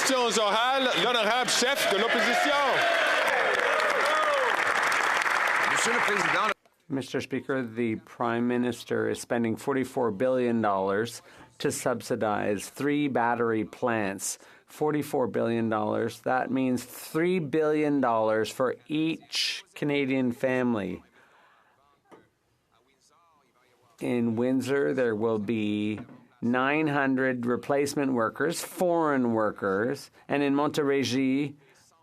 Questions orales, l'honorable chef de l'opposition. Monsieur le Président. Mr. Speaker, the Prime Minister is spending $44 billion to subsidize 3 battery plants. $44 billion. That means $3 billion for each Canadian family. In Windsor, there will be 900 replacement workers, foreign workers, and in Montérégie,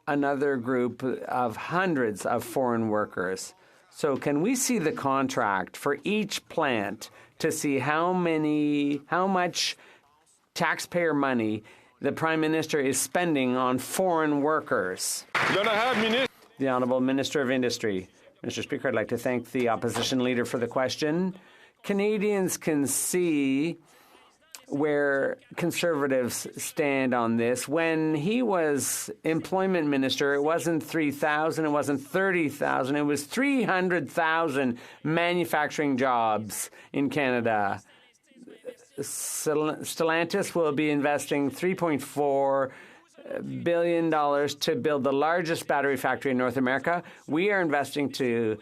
another group of hundreds of foreign workers. So can we see the contract for each plant to see how much taxpayer money the Prime Minister is spending on foreign workers? The Honourable Minister of Industry. Mr. Speaker, I'd like to thank the opposition leader for the question. Canadians can see where Conservatives stand on this. When he was employment minister, it wasn't 3,000, it wasn't 30,000, it was 300,000 manufacturing jobs in Canada. Stellantis will be investing $3.4 billion to build the largest battery factory in North America. We are investing to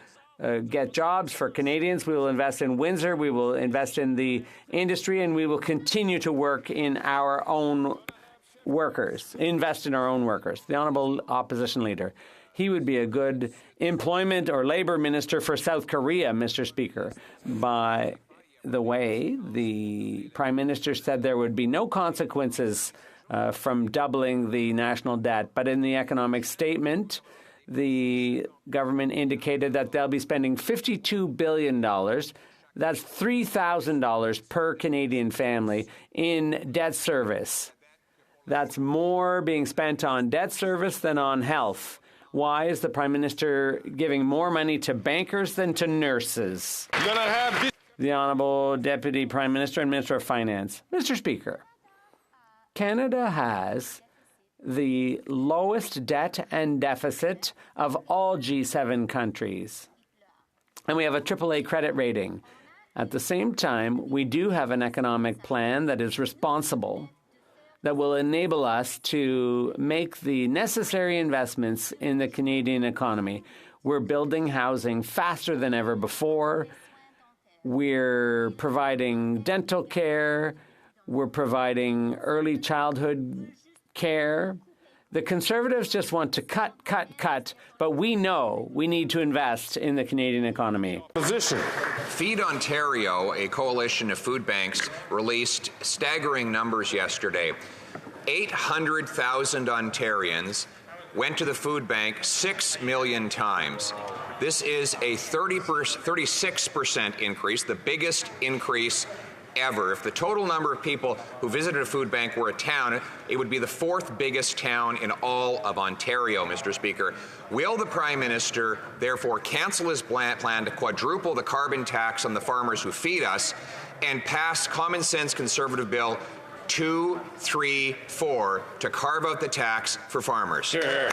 get jobs for Canadians. We will invest in Windsor. We will invest in the industry, and we will continue to work in our own workers, invest in our own workers. The Honourable Opposition Leader. He would be a good employment or labour minister for South Korea, Mr. Speaker. By the way, the Prime Minister said there would be no consequences from doubling the national debt. But in the economic statement, the government indicated that they'll be spending $52 billion. That's $3,000 per Canadian family in debt service. That's more being spent on debt service than on health. Why is the Prime Minister giving more money to bankers than to nurses? The Honourable Deputy Prime Minister and Minister of Finance. Mr. Speaker, Canada has the lowest debt and deficit of all G7 countries. And we have a AAA credit rating. At the same time, we do have an economic plan that is responsible, that will enable us to make the necessary investments in the Canadian economy. We're building housing faster than ever before. We're providing dental care. We're providing early childhood care. The Conservatives just want to cut, but we know we need to invest in the Canadian economy. Feed Ontario, a coalition of food banks, released staggering numbers yesterday. 800,000 Ontarians went to the food bank 6 million times. This is a 36% increase, the biggest increase ever. If the total number of people who visited a food bank were a town, it would be the 4th biggest town in all of Ontario, Mr. Speaker. Will the Prime Minister therefore cancel his plan to quadruple the carbon tax on the farmers who feed us and pass common sense Conservative Bill 234 to carve out the tax for farmers? Sure.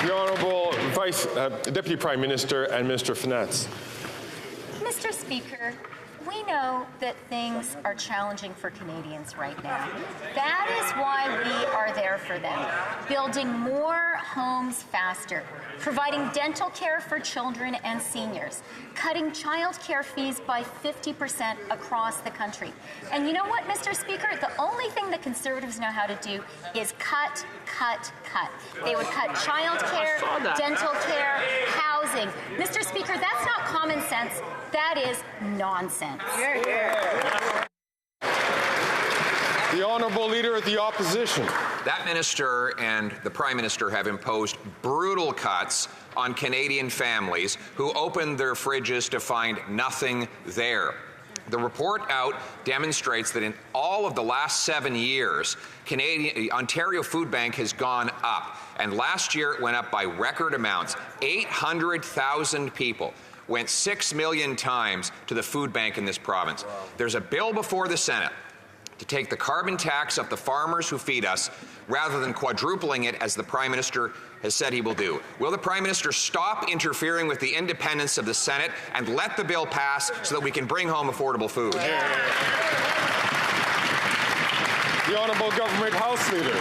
The Honourable Deputy Prime Minister and Minister of Finance. Mr. Speaker, we know that things are challenging for Canadians right now. That is why we are there for them, building more homes faster, providing dental care for children and seniors, cutting child care fees by 50% across the country. And you know what, Mr. Speaker? The only thing that Conservatives know how to do is cut. They would cut child care, dental care, housing. Mr. Speaker, that's not common sense. That is nonsense. The Honourable Leader of the Opposition. That minister and the Prime Minister have imposed brutal cuts on Canadian families who opened their fridges to find nothing there. The report out demonstrates that in all of the last 7 years, Ontario Food Bank has gone up, and last year it went up by record amounts. 800,000 people went 6 million times to the food bank in this province. There's a bill before the Senate to take the carbon tax off the farmers who feed us rather than quadrupling it as the Prime Minister has said he will do. Will the Prime Minister stop interfering with the independence of the Senate and let the bill pass so that we can bring home affordable food? The Honourable Government House Leader.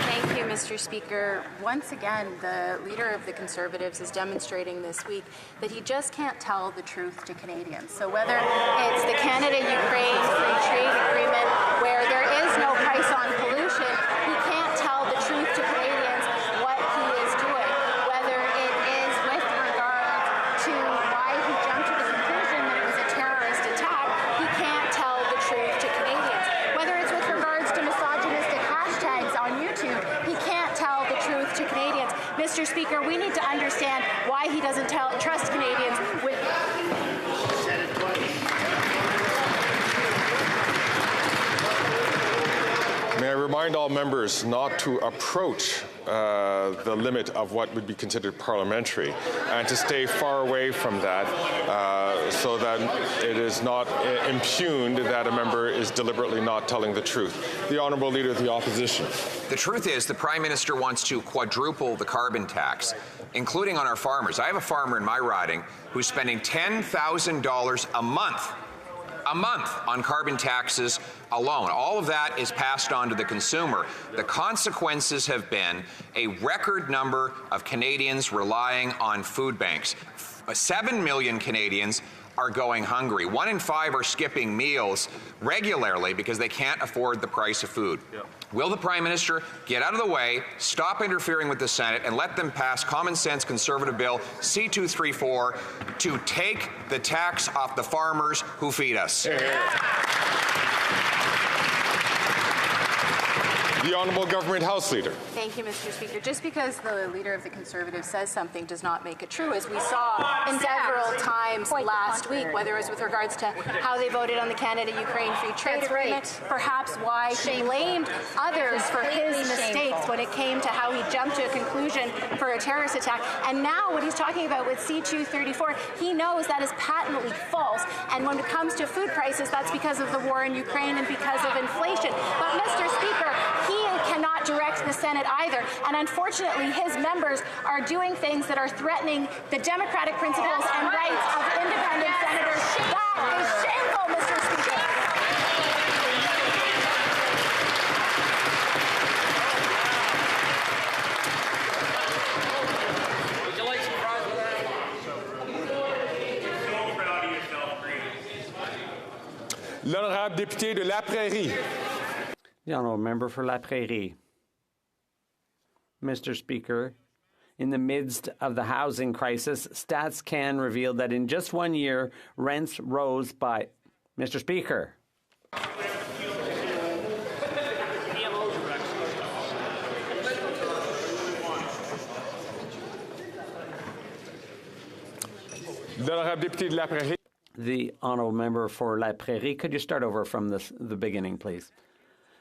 Thank you, Mr. Speaker. Once again, the Leader of the Conservatives is demonstrating this week that he just can't tell the truth to Canadians. So whether it's the Canada-Ukraine Free Trade Agreement, where there is no price on pollution, he can't tell the truth to Canadians what he is doing. Whether it is with regard to why he jumped to the conclusion that it was a terrorist attack, he can't tell the truth to Canadians. Whether it's with regards to misogynistic hashtags on YouTube, he can't tell the truth to Canadians. Mr. Speaker, we need to understand why he doesn't trust Canadians with... May I remind all members not to approach the limit of what would be considered parliamentary and to stay far away from that so that it is not impugned that a member is deliberately not telling the truth. The Honourable Leader of the Opposition. The truth is the Prime Minister wants to quadruple the carbon tax, including on our farmers. I have a farmer in my riding who's spending $10,000 a month on carbon taxes alone. All of that is passed on to the consumer. The consequences have been a record number of Canadians relying on food banks. 7 million Canadians are going hungry. 1 in 5 are skipping meals regularly because they can't afford the price of food. Yep. Will the Prime Minister get out of the way, stop interfering with the Senate, and let them pass common sense Conservative Bill C-234 to take the tax off the farmers who feed us? The Honourable Government House Leader. Thank you, Mr. Speaker. Just because the Leader of the Conservatives says something does not make it true, as we saw in several times last week, whether it was with regards to how they voted on the Canada-Ukraine Free Trade Agreement, perhaps why he blamed others for his mistakes when it came to how he jumped to a conclusion for a terrorist attack. And now what he's talking about with C-234, he knows that is patently false. And when it comes to food prices, that's because of the war in Ukraine and because of inflation. But, Mr. Speaker, he cannot direct the Senate either, and unfortunately his members are doing things that are threatening the democratic principles and rights of independent senators. That is shameful, Mr. Speaker. Would you like some fries with that? L'honorable député de La Prairie. The Honourable Member for La Prairie. Mr. Speaker, in the midst of the housing crisis, Stats Can revealed that in just 1 year, rents rose by... Mr. Speaker. L'honorable député de La Prairie. The Honourable Member for La Prairie. Could you start over from the beginning, please?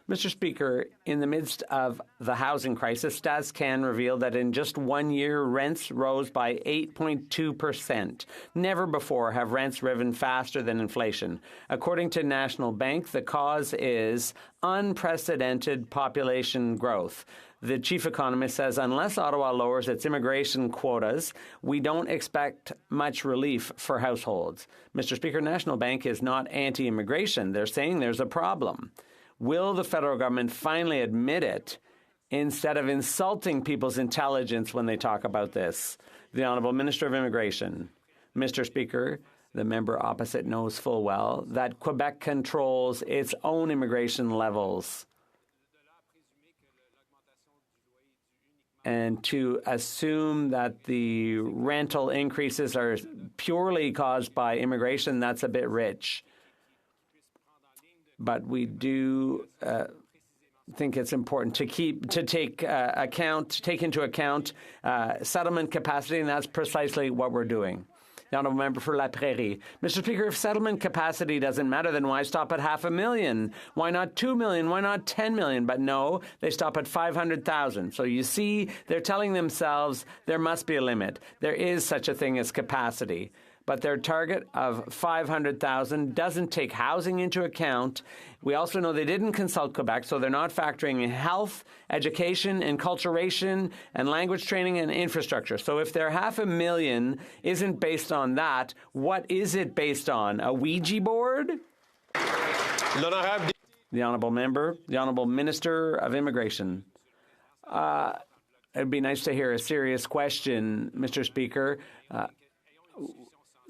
Mr. Speaker, in the midst of the housing crisis, Stats Can revealed that in just 1 year, rents rose by 8.2%. Never before have rents risen faster than inflation. According to National Bank, the cause is unprecedented population growth. The chief economist says unless Ottawa lowers its immigration quotas, we don't expect much relief for households. Mr. Speaker, National Bank is not anti-immigration. They're saying there's a problem. Will the federal government finally admit it instead of insulting people's intelligence when they talk about this? The Honourable Minister of Immigration. Mr. Speaker, the member opposite knows full well that Quebec controls its own immigration levels. And to assume that the rental increases are purely caused by immigration, that's a bit rich. But we do think it's important to take into account settlement capacity, and that's precisely what we're doing. The Honourable Member for La Prairie. Mr. Speaker, if settlement capacity doesn't matter, then why stop at 500,000? Why not 2 million? Why not 10 million? But no, they stop at 500,000. So you see, they're telling themselves there must be a limit. There is such a thing as capacity. But their target of 500,000 doesn't take housing into account. We also know they didn't consult Quebec, so they're not factoring in health, education, enculturation, and language training and infrastructure. So if their 500,000 isn't based on that, what is it based on? A Ouija board? The Honourable Member, the Honourable Minister of Immigration. It'd be nice to hear a serious question, Mr. Speaker.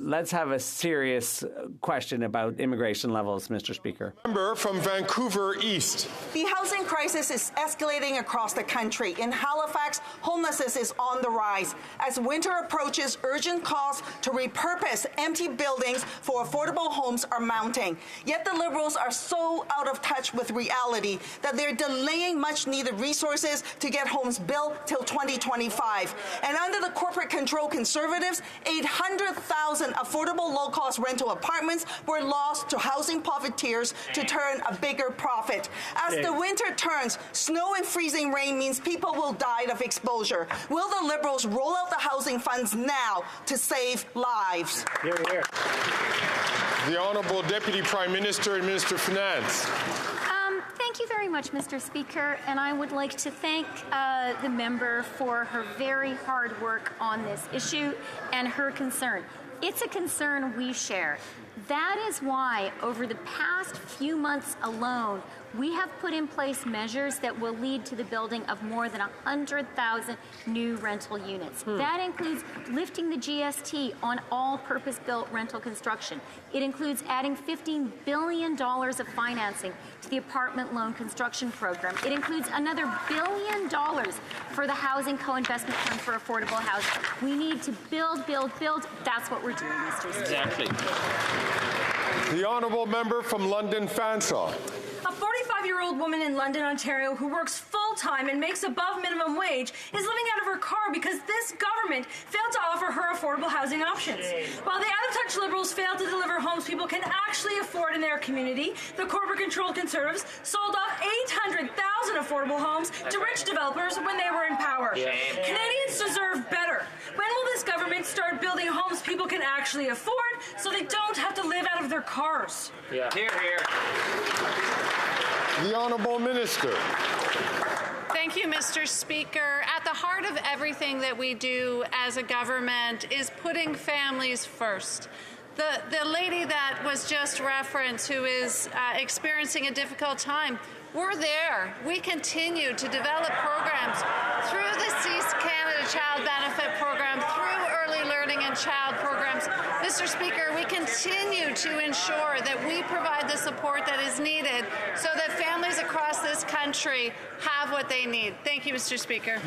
Let's have a serious question about immigration levels, Mr. Speaker. Member from Vancouver East. The housing crisis is escalating across the country. In Halifax, homelessness is on the rise. As winter approaches, urgent calls to repurpose empty buildings for affordable homes are mounting. Yet the Liberals are so out of touch with reality that they're delaying much-needed resources to get homes built till 2025. And under the corporate-controlled Conservatives, 800,000 affordable low-cost rental apartments were lost to housing profiteers to turn a bigger profit. As the winter turns, snow and freezing rain means people will die of exposure. Will the Liberals roll out the housing funds now to save lives? Hear, hear. The Honourable Deputy Prime Minister and Minister of Finance. Thank you very much, Mr. Speaker, and I would like to thank the member for her very hard work on this issue and her concern. It's a concern we share. That is why, over the past few months alone, we have put in place measures that will lead to the building of more than 100,000 new rental units. That includes lifting the GST on all purpose-built rental construction. It includes adding $15 billion of financing to the apartment loan construction program. It includes another $1 billion for the Housing Co-Investment Fund for affordable housing. We need to build, build, build. That's what we're doing, Mr. Speaker. Exactly. The Honourable Member from London Fanshawe. A 45-year-old woman in London, Ontario, who works full-time and makes above minimum wage is living out of her car because this government failed to offer her affordable housing options. While the out-of-touch Liberals failed to deliver homes people can actually afford in their community, the corporate-controlled Conservatives sold off 800,000 affordable homes to rich developers when they were in power. Canadians deserve better. When will this government start building homes people can actually afford so they don't have to live out of their cars? Hear, hear. The Honourable Minister. Thank you, Mr. Speaker. At the heart of everything that we do as a government is putting families first. The lady that was just referenced who is experiencing a difficult time, we're there. We continue to develop programs through the Cease Canada Child Benefit Program, through early learning and child programs. Mr. Speaker, we continue to ensure that we provide the support that is needed so that families across this country have what they need. Thank you, Mr. Speaker.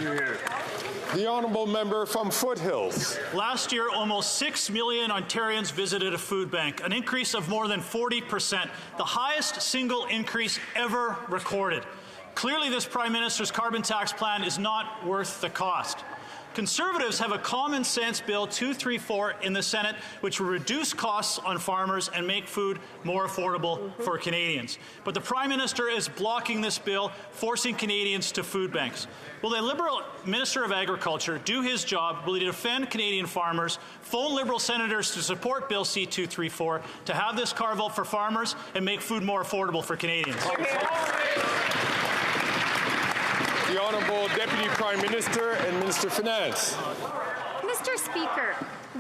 The Honourable Member from Foothills. Last year, almost 6 million Ontarians visited a food bank, an increase of more than 40%, the highest single increase ever recorded. Clearly, this Prime Minister's carbon tax plan is not worth the cost. Conservatives have a common sense Bill 234 in the Senate which will reduce costs on farmers and make food more affordable for Canadians. But the Prime Minister is blocking this bill, forcing Canadians to food banks. Will the Liberal Minister of Agriculture do his job? Will he defend Canadian farmers, phone Liberal senators to support Bill C-234 to have this carve out for farmers and make food more affordable for Canadians? The Honourable Deputy Prime Minister and Minister of Finance. Mr. Speaker,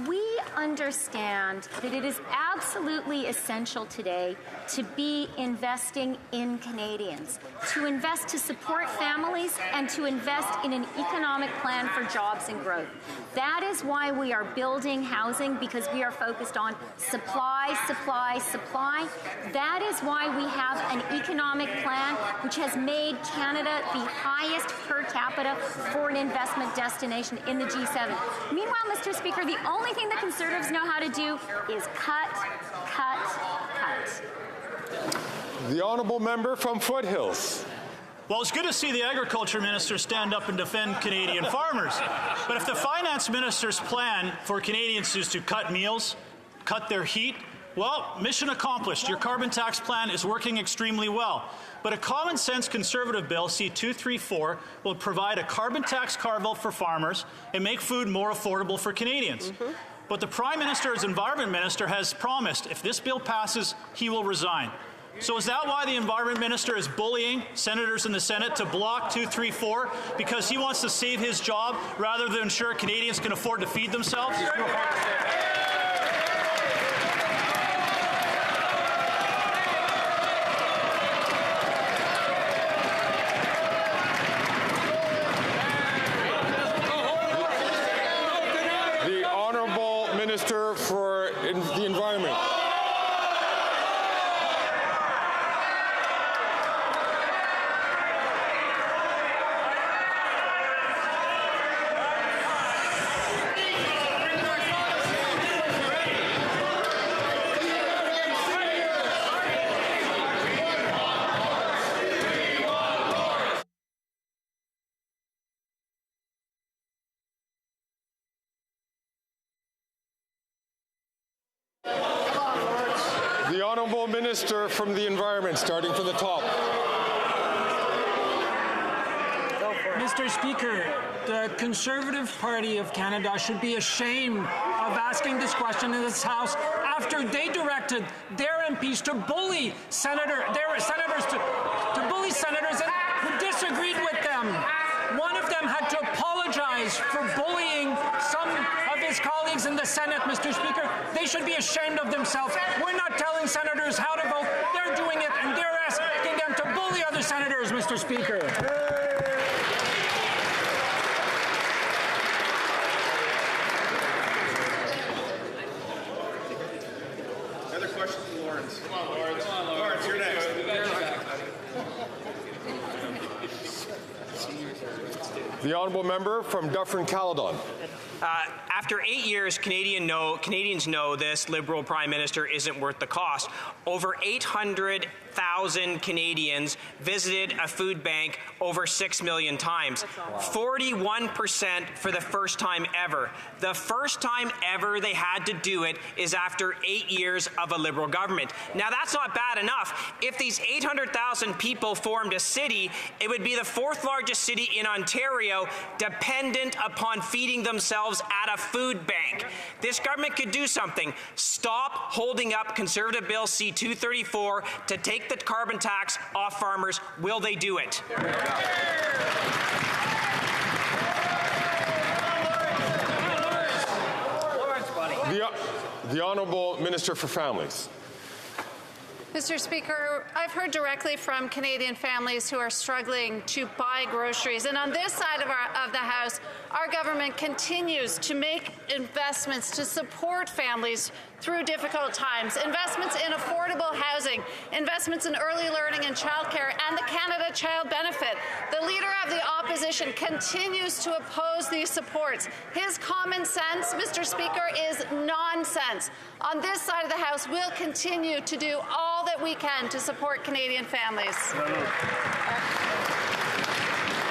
we understand that it is absolutely essential today to be investing in Canadians, to invest to support families and to invest in an economic plan for jobs and growth. That is why we are building housing, because we are focused on supply, supply, supply. That is why we have an economic plan which has made Canada the highest per capita foreign investment destination in the G7. Meanwhile, Mr. Speaker, the only thing that Conservatives know how to do is cut, cut, cut. The Honourable Member from Foothills. Well, it's good to see the Agriculture Minister stand up and defend Canadian farmers. But if the Finance Minister's plan for Canadians is to cut meals, cut their heat, well, mission accomplished. Your carbon tax plan is working extremely well. But a common-sense Conservative bill, C-234, will provide a carbon tax carve-out for farmers and make food more affordable for Canadians. But the Prime Minister, as Environment Minister, has promised if this bill passes, he will resign. So is that why the Environment Minister is bullying senators in the Senate to block 234? Because he wants to save his job rather than ensure Canadians can afford to feed themselves? Honourable Minister from the Environment, starting from the top. Mr. Speaker, the Conservative Party of Canada should be ashamed of asking this question in this House after they directed their MPs to bully their senators to bully senators who disagreed with them. One of them had to apologize for bullying some of his colleagues in the Senate, Mr. Speaker. They should be ashamed of themselves. We're not telling senators how to vote. They're doing it, and they're asking them to bully other senators, Mr. Speaker. Another question from Lawrence. Come on, Lawrence. Come on, Lawrence, you're next. The Honourable Member from Dufferin-Caledon. After 8 years, Canadians know this Liberal Prime Minister isn't worth the cost. Over 800,000 Canadians visited a food bank over 6 million times. 41% for the first time ever. The first time ever they had to do it is after 8 years of a Liberal government. Now, that's not bad enough. If these 800,000 people formed a city, it would be the 4th largest city in Ontario, dependent upon feeding themselves at a food bank. This government could do something. Stop holding up Conservative Bill C-234 to take the carbon tax off farmers. Will they do it? The Honourable Minister for Families. Mr. Speaker, I've heard directly from Canadian families who are struggling to buy groceries. And on this side of the House, our government continues to make investments to support families through difficult times, investments in affordable housing, investments in early learning and childcare, and the Canada Child Benefit. The Leader of the Opposition continues to oppose these supports. His common sense, Mr. Speaker, is nonsense. On this side of the House, we'll continue to do all that we can to support Canadian families.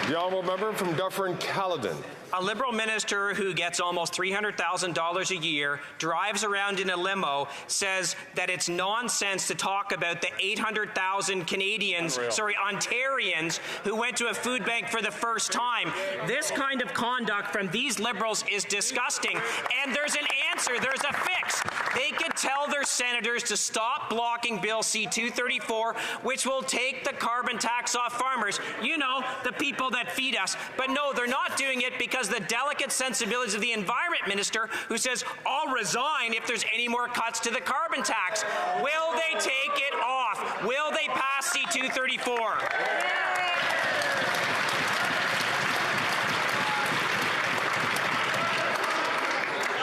The Honourable Member from Dufferin-Caledon. A Liberal minister who gets almost $300,000 a year, drives around in a limo, says that it's nonsense to talk about the 800,000 Ontarians who went to a food bank for the first time. This kind of conduct from these Liberals is disgusting, and there's an answer, there's a fix. They could tell their senators to stop blocking Bill C-234, which will take the carbon tax off farmers. You know, the people that feed us. But no, they're not doing it because the delicate sensibilities of the Environment Minister, who says, I'll resign if there's any more cuts to the carbon tax. Will they take it off? Will they pass C-234?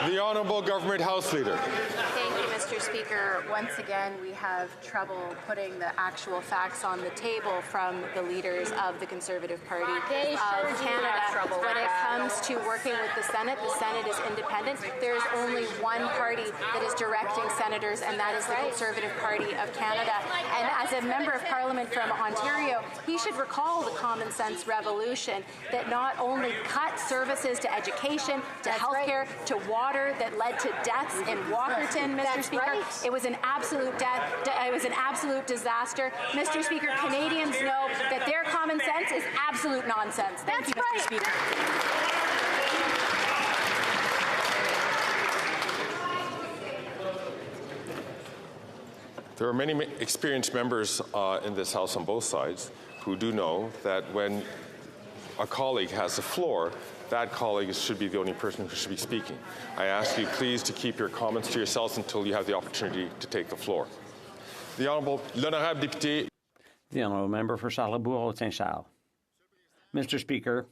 The Honourable Government House Leader. Thank you, Mr. Speaker. Once again, we have trouble putting the actual facts on the table from the leaders of the Conservative Party of Canada. When it comes to working with the Senate is independent. There is only one party that is directing senators, and that is the Conservative Party of Canada. And as a member of Parliament from Ontario, he should recall the common sense revolution that not only cut services to education, to healthcare, to water, that led to deaths in Walkerton, Mr. Speaker. It was an absolute it was an absolute disaster. Mr. Speaker, Canadians know that their common sense is absolute nonsense. Thank you, Mr. Speaker. There are many experienced members in this House on both sides who do know that when a colleague has the floor, that colleague should be the only person who should be speaking. I ask you please to keep your comments to yourselves until you have the opportunity to take the floor. The Honourable Député. The Honourable Member for Charlebourg-Saint-Charles. Mr. Speaker,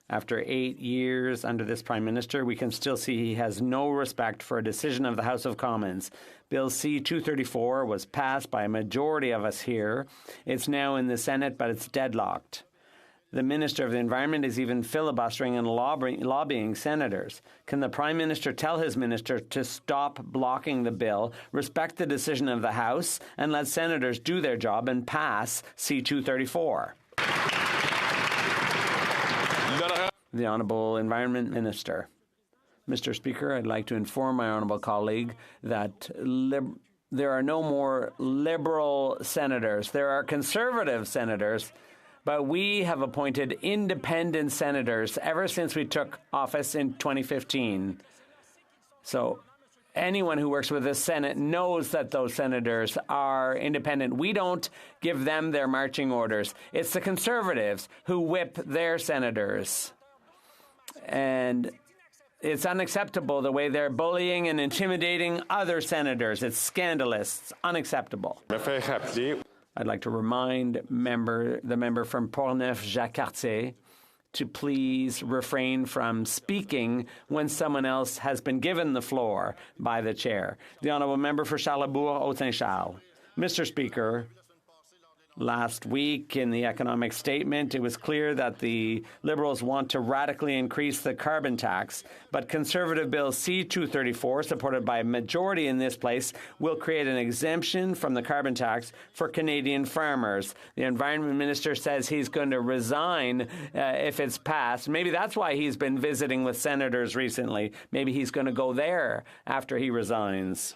after 8 years under this Prime Minister, we can still see he has no respect for a decision of the House of Commons. Bill C-234 was passed by a majority of us here. It's now in the Senate, but it's deadlocked. The Minister of the Environment is even filibustering and lobbying senators. Can the Prime Minister tell his minister to stop blocking the bill, respect the decision of the House, and let senators do their job and pass C-234? The Honourable Environment Minister. Mr. Speaker, I'd like to inform my honourable colleague that there are no more Liberal senators. There are Conservative senators, but we have appointed independent senators ever since we took office in 2015. So anyone who works with the Senate knows that those senators are independent. We don't give them their marching orders. It's the Conservatives who whip their senators. And it's unacceptable the way they're bullying and intimidating other senators. It's scandalous. It's unacceptable. I'd like to remind the member from Portneuf-Jacques-Cartier to please refrain from speaking when someone else has been given the floor by the chair. The honourable member for Charlesbourg-Haute-Saint-Charles. Mr. Speaker, last week in the economic statement, it was clear that the Liberals want to radically increase the carbon tax, but Conservative Bill C-234, supported by a majority in this place, will create an exemption from the carbon tax for Canadian farmers. The Environment Minister says he's going to resign if it's passed. Maybe that's why he's been visiting with senators recently. Maybe he's going to go there after he resigns.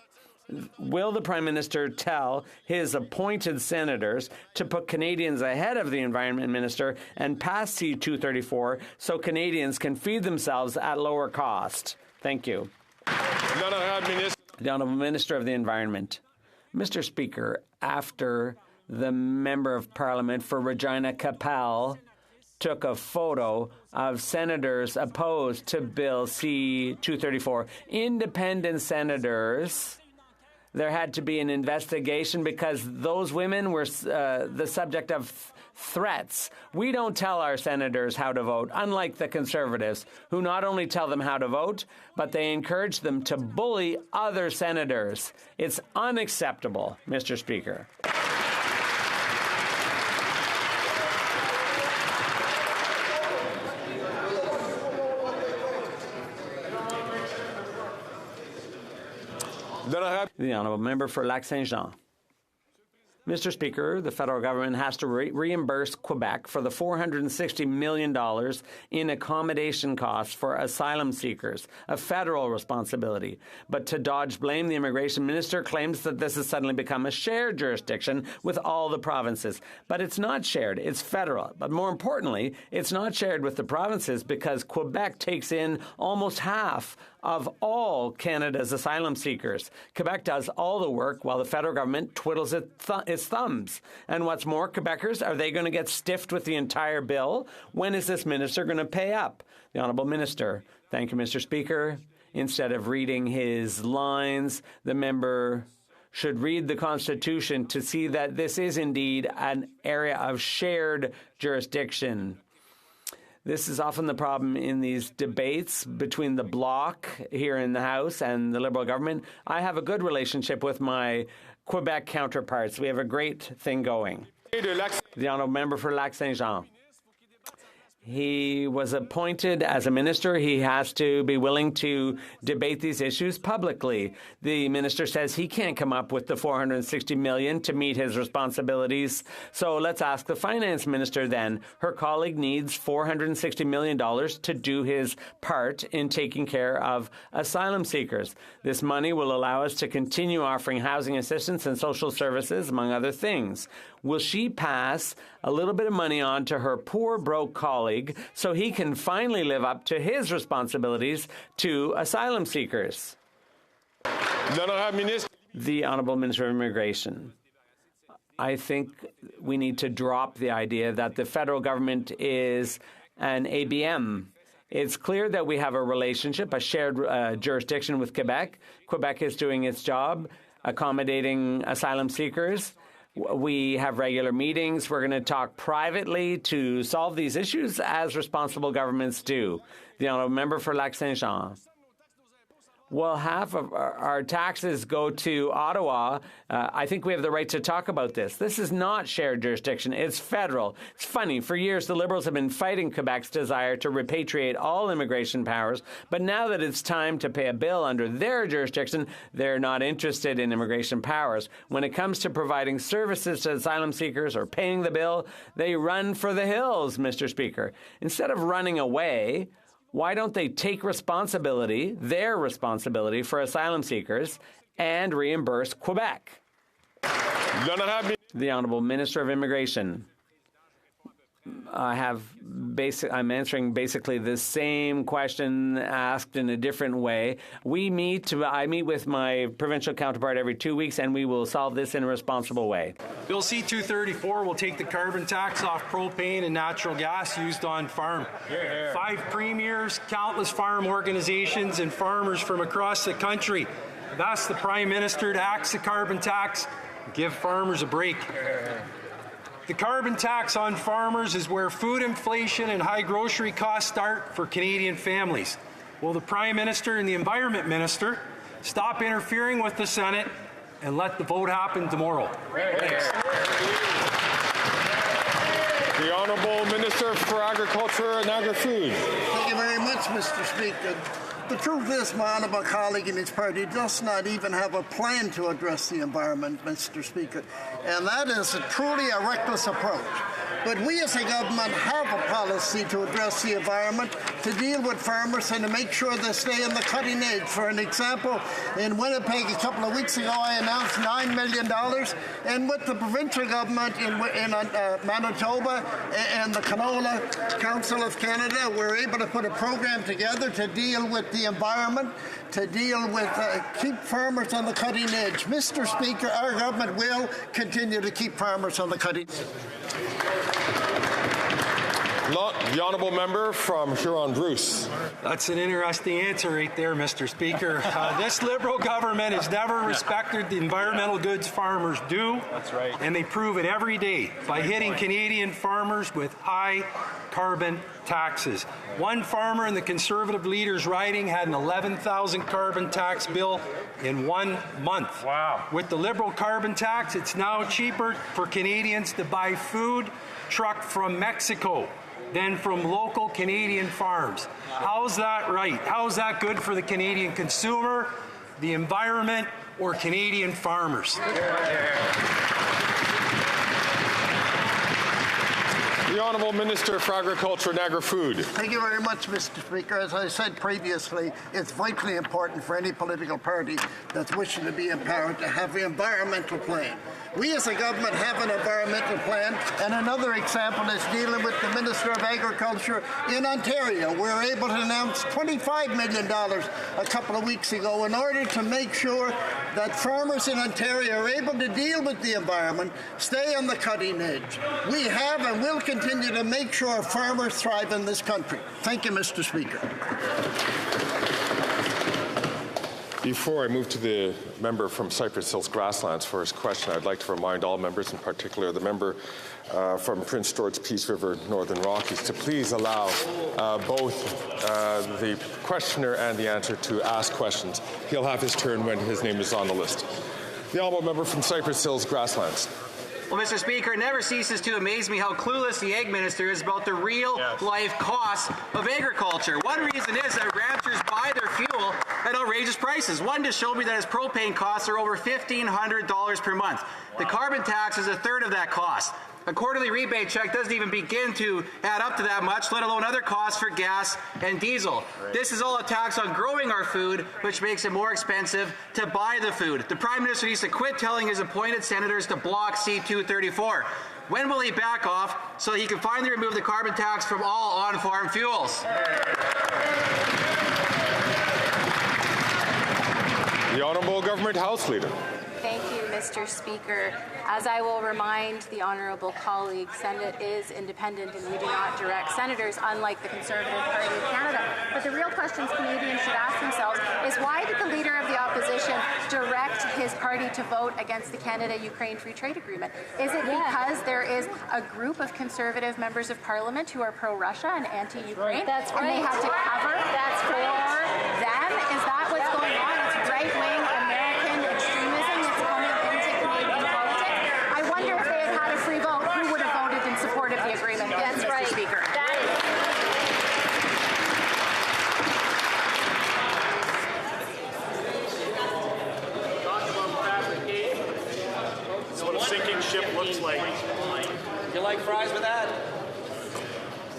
Will the Prime Minister tell his appointed senators to put Canadians ahead of the Environment Minister and pass C-234 so Canadians can feed themselves at lower cost? Thank you. The Honourable Minister of the Environment. Mr. Speaker, after the Member of Parliament for Regina Capel took a photo of senators opposed to Bill C-234, independent senators, there had to be an investigation because those women were the subject of threats. We don't tell our senators how to vote, unlike the Conservatives, who not only tell them how to vote, but they encourage them to bully other senators. It's unacceptable, Mr. Speaker. The honourable member for Lac-Saint-Jean. Mr. Speaker, the federal government has to reimburse Quebec for the $460 million in accommodation costs for asylum seekers, a federal responsibility. But to dodge blame, the immigration minister claims that this has suddenly become a shared jurisdiction with all the provinces. But it's not shared, it's federal. But more importantly, it's not shared with the provinces because Quebec takes in almost half of all Canada's asylum seekers. Quebec does all the work while the federal government twiddles its thumbs. And what's more, Quebecers, are they going to get stiffed with the entire bill? When is this minister going to pay up? The Honourable Minister. Thank you, Mr. Speaker. Instead of reading his lines, the member should read the Constitution to see that this is indeed an area of shared jurisdiction. This is often the problem in these debates between the Bloc here in the House and the Liberal government. I have a good relationship with my Quebec counterparts. We have a great thing going. The honourable member for Lac-Saint-Jean. He was appointed as a minister. He has to be willing to debate these issues publicly. The minister says he can't come up with the $460 million to meet his responsibilities. So let's ask the finance minister then. Her colleague needs $460 million to do his part in taking care of asylum seekers. This money will allow us to continue offering housing assistance and social services, among other things. Will she pass a little bit of money on to her poor, broke colleague so he can finally live up to his responsibilities to asylum seekers? The Honourable Minister of Immigration. I think we need to drop the idea that the federal government is an ABM. It's clear that we have a relationship, a shared jurisdiction with Quebec. Quebec is doing its job, accommodating asylum seekers. We have regular meetings. We're going to talk privately to solve these issues as responsible governments do. The honourable member for Lac-Saint-Jean. Well, half of our taxes go to Ottawa. I think we have the right to talk about this. This is not shared jurisdiction. It's federal. It's funny. For years, the Liberals have been fighting Quebec's desire to repatriate all immigration powers. But now that it's time to pay a bill under their jurisdiction, they're not interested in immigration powers. When it comes to providing services to asylum seekers or paying the bill, they run for the hills, Mr. Speaker. Instead of running away, why don't they take responsibility, their responsibility for asylum seekers, and reimburse Quebec? The Honourable Minister of Immigration. I'm answering basically the same question asked in a different way. I meet with my provincial counterpart every 2 weeks, and we will solve this in a responsible way. Bill C-234 will take the carbon tax off propane and natural gas used on farm. 5 premiers, countless farm organizations, and farmers from across the country have asked the Prime Minister to axe the carbon tax and give farmers a break. The carbon tax on farmers is where food inflation and high grocery costs start for Canadian families. Will the Prime Minister and the Environment Minister stop interfering with the Senate and let the vote happen tomorrow? Thanks. The Honourable Minister for Agriculture and Agri-Food. Thank you very much, Mr. Speaker. The truth is, my honourable colleague and his party does not even have a plan to address the environment, Mr. Speaker, and that is truly a reckless approach. But we as a government have a policy to address the environment, to deal with farmers and to make sure they stay on the cutting edge. For an example, in Winnipeg a couple of weeks ago, I announced $9 million, and with the provincial government in Manitoba and the Canola Council of Canada, we're able to put a program together to deal with the environment, to deal with keep farmers on the cutting edge. Mr. Speaker, our government will continue to keep farmers on the cutting edge. The Honourable Member from Huron-Bruce. That's an interesting answer right there, Mr. Speaker. This Liberal government has never respected the environmental goods farmers do. That's right. And they prove it every day by hitting Canadian farmers with high carbon taxes. One farmer in the Conservative leader's riding had an $11,000 carbon tax bill in 1 month. Wow. With the Liberal carbon tax, it's now cheaper for Canadians to buy food trucked from Mexico than from local Canadian farms. How's that right? How's that good for the Canadian consumer, the environment, or Canadian farmers? The Honourable Minister for Agriculture and Agri-Food. Thank you very much, Mr. Speaker. As I said previously, it's vitally important for any political party that's wishing to be empowered to have an environmental plan. We as a government have an environmental plan, and another example is dealing with the Minister of Agriculture in Ontario. We were able to announce $25 million a couple of weeks ago in order to make sure that farmers in Ontario are able to deal with the environment, stay on the cutting edge. We have and will continue to make sure farmers thrive in this country. Thank you, Mr. Speaker. Before I move to the member from Cypress Hills Grasslands for his question, I'd like to remind all members, in particular the member from Prince George Peace River, Northern Rockies, to please allow both the questioner and the answer to ask questions. He'll have his turn when his name is on the list. The honourable member from Cypress Hills Grasslands. Well, Mr. Speaker, it never ceases to amaze me how clueless the Ag Minister is about the real-life costs of agriculture. One reason is that ranchers buy their fuel at outrageous prices. One just showed me that his propane costs are over $1,500 per month. The carbon tax is a third of that cost. A quarterly rebate check doesn't even begin to add up to that much, let alone other costs for gas and diesel. Right. This is all a tax on growing our food, which makes it more expensive to buy the food. The Prime Minister needs to quit telling his appointed senators to block C-234. When will he back off so he can finally remove the carbon tax from all on-farm fuels? The Honourable Government House Leader. Thank you, Mr. Speaker. As I will remind the honourable colleague, Senate is independent and we do not direct senators, unlike the Conservative Party of Canada. But the real questions Canadians should ask themselves is why did the Leader of the Opposition direct his party to vote against the Canada-Ukraine Free Trade Agreement? Is it because there is a group of Conservative members of Parliament who are pro-Russia and anti-Ukraine? That's right. And they have to cover that for them? Is that what's going on? It's right-wing American extremism that's coming into Canadian politics. I wonder if they had had a free vote, who would have voted in support of the agreement? That's Mr. right. Speaker. That's what a sinking ship looks like. You like fries with that?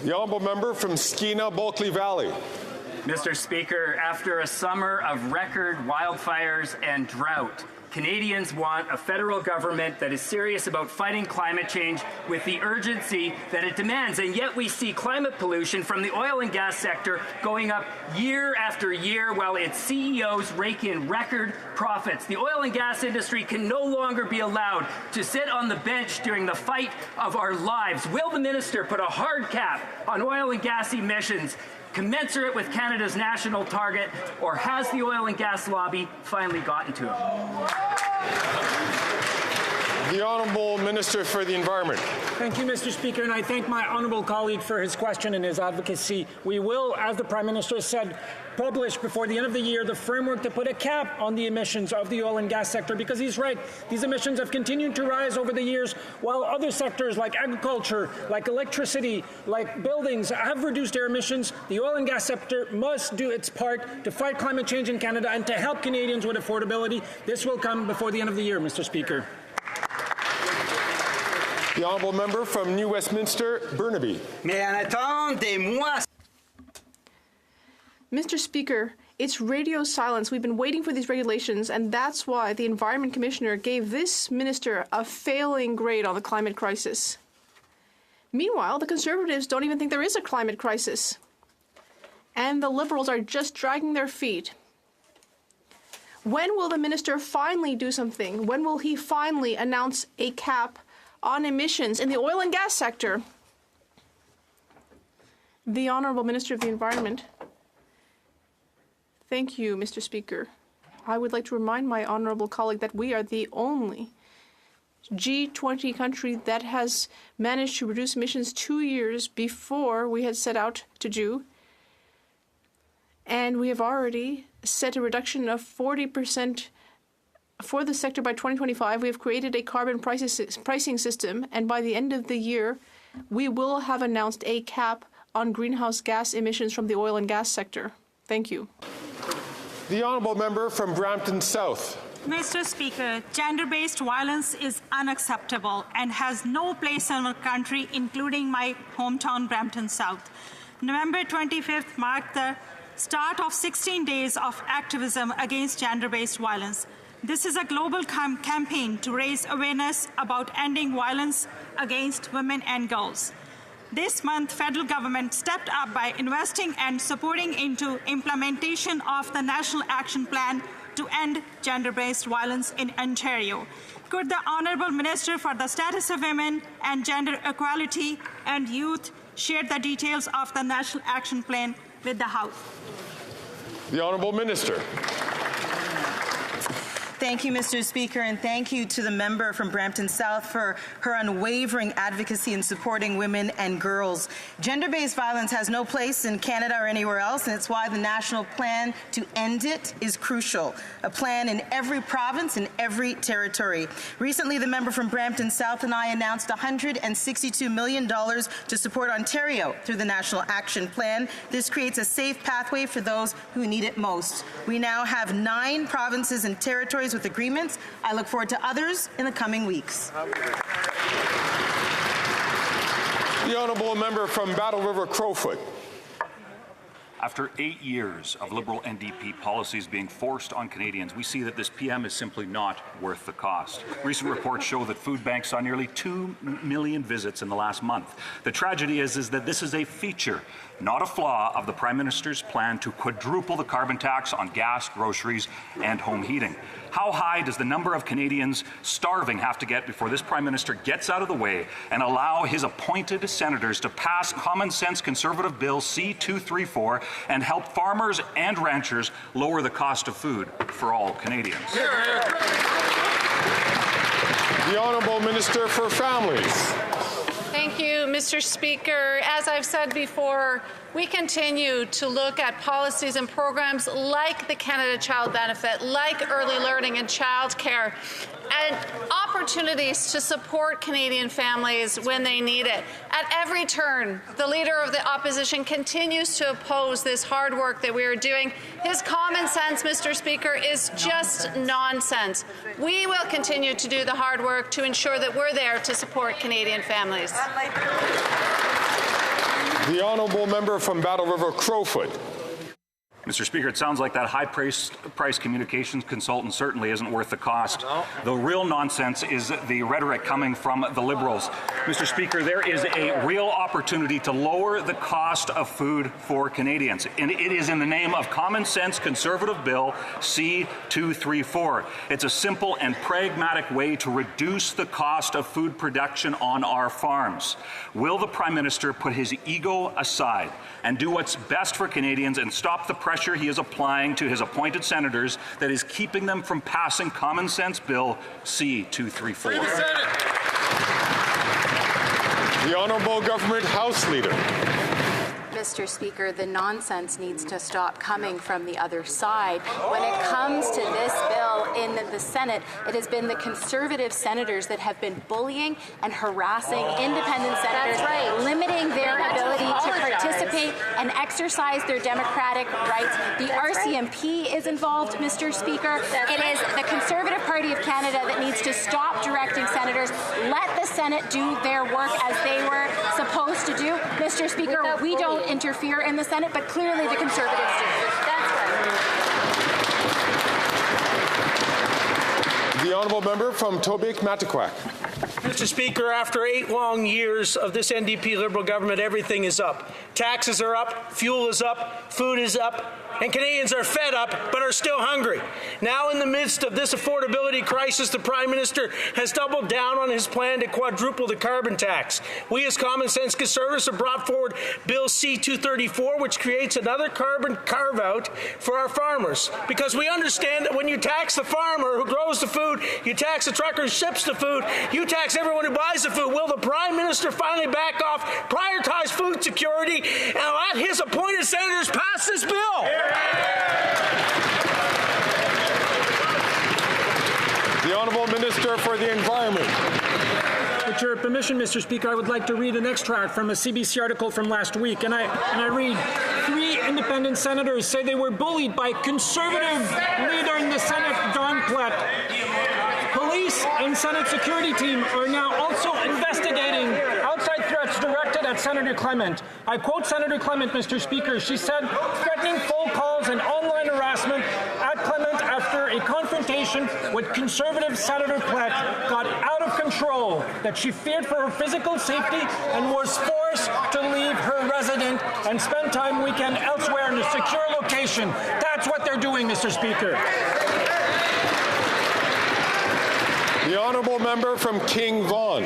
The honourable member from Skeena, Bulkley Valley. Mr. Speaker, after a summer of record wildfires and drought, Canadians want a federal government that is serious about fighting climate change with the urgency that it demands. And yet we see climate pollution from the oil and gas sector going up year after year while its CEOs rake in record profits. The oil and gas industry can no longer be allowed to sit on the bench during the fight of our lives. Will the minister put a hard cap on oil and gas emissions commensurate with Canada's national target, or has the oil and gas lobby finally gotten to him? The Honourable Minister for the Environment. Thank you, Mr. Speaker, and I thank my honourable colleague for his question and his advocacy. We will, as the Prime Minister said, publish before the end of the year the framework to put a cap on the emissions of the oil and gas sector, because he's right. These emissions have continued to rise over the years, while other sectors like agriculture, like electricity, like buildings have reduced their emissions. The oil and gas sector must do its part to fight climate change in Canada and to help Canadians with affordability. This will come before the end of the year, Mr. Speaker. The Honourable Member from New Westminster, Burnaby. Mr. Speaker, it's radio silence. We've been waiting for these regulations, and that's why the Environment Commissioner gave this minister a failing grade on the climate crisis. Meanwhile, the Conservatives don't even think there is a climate crisis. And the Liberals are just dragging their feet. When will the minister finally do something? When will he finally announce a cap on emissions in the oil and gas sector? The Honourable Minister of the Environment. Thank you, Mr. Speaker. I would like to remind my honourable colleague that we are the only G20 country that has managed to reduce emissions 2 years before we had set out to do. And we have already set a reduction of 40% for the sector by 2025. We have created a carbon pricing system, and by the end of the year, we will have announced a cap on greenhouse gas emissions from the oil and gas sector. Thank you. The Honourable Member from Brampton South. Mr. Speaker, gender-based violence is unacceptable and has no place in our country, including my hometown, Brampton South. November 25th marked the start of 16 days of activism against gender-based violence. This is a global campaign to raise awareness about ending violence against women and girls. This month, federal government stepped up by investing and supporting into implementation of the National Action Plan to end gender-based violence in Ontario. Could the Honourable Minister for the Status of Women and Gender Equality and Youth share the details of the National Action Plan with the House? The Honourable Minister. Thank you, Mr. Speaker, and thank you to the member from Brampton South for her unwavering advocacy in supporting women and girls. Gender-based violence has no place in Canada or anywhere else, and it's why the national plan to end it is crucial. A plan in every province, in every territory. Recently, the member from Brampton South and I announced $162 million to support Ontario through the National Action Plan. This creates a safe pathway for those who need it most. We now have 9 provinces and territories with agreements. I look forward to others in the coming weeks. The Honourable Member from Battle River Crowfoot. After 8 years of Liberal NDP policies being forced on Canadians, we see that this PM is simply not worth the cost. Recent reports show that food banks saw nearly 2 million visits in the last month. The tragedy is that this is a feature, not a flaw, of the Prime Minister's plan to quadruple the carbon tax on gas, groceries, and home heating. How high does the number of Canadians starving have to get before this Prime Minister gets out of the way and allow his appointed senators to pass common sense Conservative Bill C-234 and help farmers and ranchers lower the cost of food for all Canadians? The Honourable Minister for Families. Thank you, Mr. Speaker. As I've said before, we continue to look at policies and programs like the Canada Child Benefit, like early learning and childcare, and opportunities to support Canadian families when they need it. At every turn, the Leader of the Opposition continues to oppose this hard work that we are doing. His common sense, Mr. Speaker, is just nonsense. We will continue to do the hard work to ensure that we're there to support Canadian families. The Honourable Member from Battle River Crowfoot. Mr. Speaker, it sounds like that high-priced communications consultant certainly isn't worth the cost. The real nonsense is the rhetoric coming from the Liberals. Mr. Speaker, there is a real opportunity to lower the cost of food for Canadians, and it is in the name of common sense Conservative Bill C-234. It's a simple and pragmatic way to reduce the cost of food production on our farms. Will the Prime Minister put his ego aside and do what's best for Canadians and stop the pressure he is applying to his appointed senators that is keeping them from passing common sense Bill C-234? The Honourable Government House Leader. Mr. Speaker, the nonsense needs to stop coming from the other side. When it comes to this bill in the Senate, it has been the Conservative senators that have been bullying and harassing independent senators, limiting their ability to participate and exercise their democratic rights. The RCMP is involved, Mr. Speaker. It is the Conservative Party of Canada that needs to stop directing senators. Let the Senate do their work as they were supposed to do. Mr. Speaker, we don't interfere in the Senate, but clearly the Conservatives do. That's right. The Honourable Member from Tobique-Matiquac. Mr. Speaker, after 8 long years of this NDP Liberal government, everything is up. Taxes are up, fuel is up, food is up, and Canadians are fed up but are still hungry. Now, in the midst of this affordability crisis, the Prime Minister has doubled down on his plan to quadruple the carbon tax. We as Common Sense Conservatives have brought forward Bill C-234, which creates another carbon carve-out for our farmers. Because we understand that when you tax the farmer who grows the food, you tax the trucker who ships the food, you tax everyone who buys the food. Will the Prime Minister finally back off, prioritize food security, and let his appointed senators pass this bill? The Honourable Minister for the Environment. With your permission, Mr. Speaker, I would like to read an extract from a CBC article from last week. And I read, 3 independent senators say they were bullied by Conservative leader in the Senate, Don Plett. Police and Senate security team are now also investigating outside threats directed at Senator Clement. I quote Senator Clement, Mr. Speaker. She said, threatening phone calls and online harassment at Clement after a confrontation with Conservative Senator Plett got out of control, that she feared for her physical safety and was forced to leave her residence and spend time weekend elsewhere in a secure location. That's what they're doing, Mr. Speaker. The Honourable Member from King Vaughan.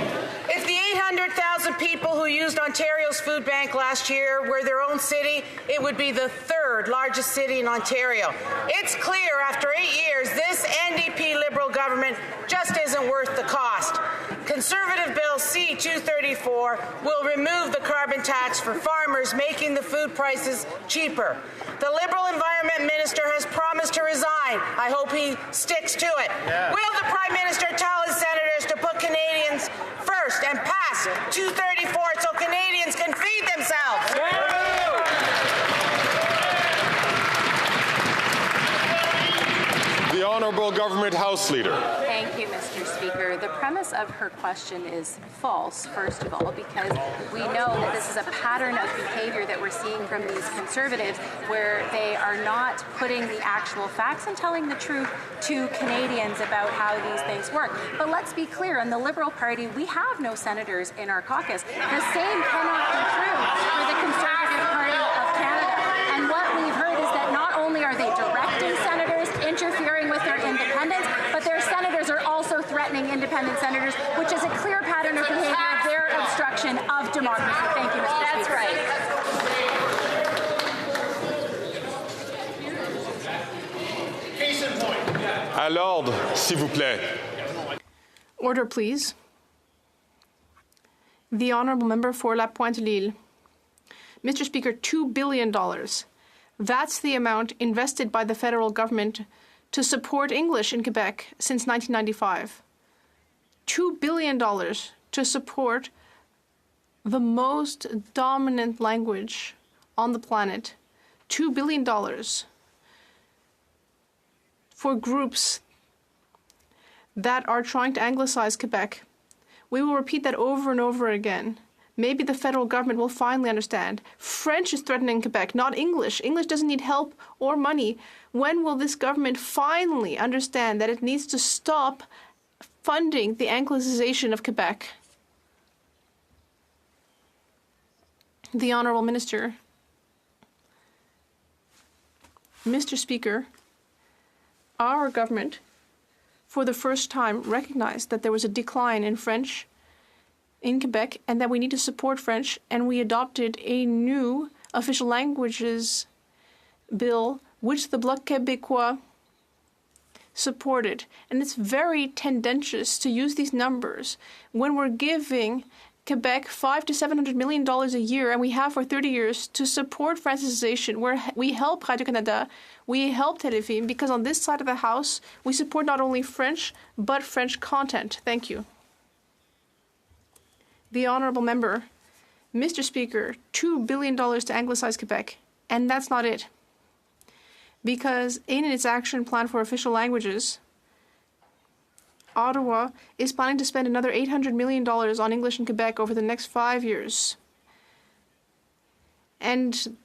If the 800,000 people who used Ontario's food bank last year were their own city, it would be the 3rd largest city in Ontario. It's clear after 8 years, this NDP Liberal government just isn't worth the cost. Conservative Bill C-234 will remove the carbon tax for farmers, making the food prices cheaper. The Liberal Environment Minister has promised to resign. I hope he sticks to it. Yeah. Will the Prime Minister tell his senators to put Canadians first and pass 234 so Canadians can feed themselves? The Honourable Government House Leader. Thank you, Mr. Speaker. The premise of her question is false, first of all, because we know that this is a pattern of behavior that we're seeing from these Conservatives where they are not putting the actual facts and telling the truth to Canadians about how these things work. But let's be clear, in the Liberal Party, we have no senators in our caucus. The same cannot be true for the Conservative Party of Canada. And what we've heard is that not only are they directing senators, interfering with their independence, but their senators are also threatening independent senators, which is a clear pattern of behavior of their obstruction of democracy. Thank you, Mr. Speaker. That's right. Case in point. À l'ordre, s'il vous plaît. Order, please. The Honourable Member for La Pointe-Lille. Mr. Speaker, $2 billion. That's the amount invested by the federal government to support English in Quebec since 1995. $2 billion to support the most dominant language on the planet. $2 billion for groups that are trying to anglicize Quebec. We will repeat that over and over again. maybe the federal government will finally understand. French is threatening Quebec, not English. English doesn't need help or money. When will this government finally understand that it needs to stop funding the Anglicization of Quebec? The Honourable Minister. Mr. Speaker, our government, for the first time, recognized that there was a decline in French in Quebec and that we need to support French, and we adopted a new official languages bill, which the Bloc Québécois supported. And it's very tendentious to use these numbers when we're giving Quebec $500 to $700 million a year, and we have for 30 years, to support Francisation, where we help Radio-Canada, we help Téléfilm, because on this side of the House, we support not only French, but French content. Thank you. The Honourable Member. Mr. Speaker, $2 billion to Anglicize Quebec, and that's not it. Because in its action plan for official languages, Ottawa is planning to spend another $800 million on English in Quebec over the next 5 years. And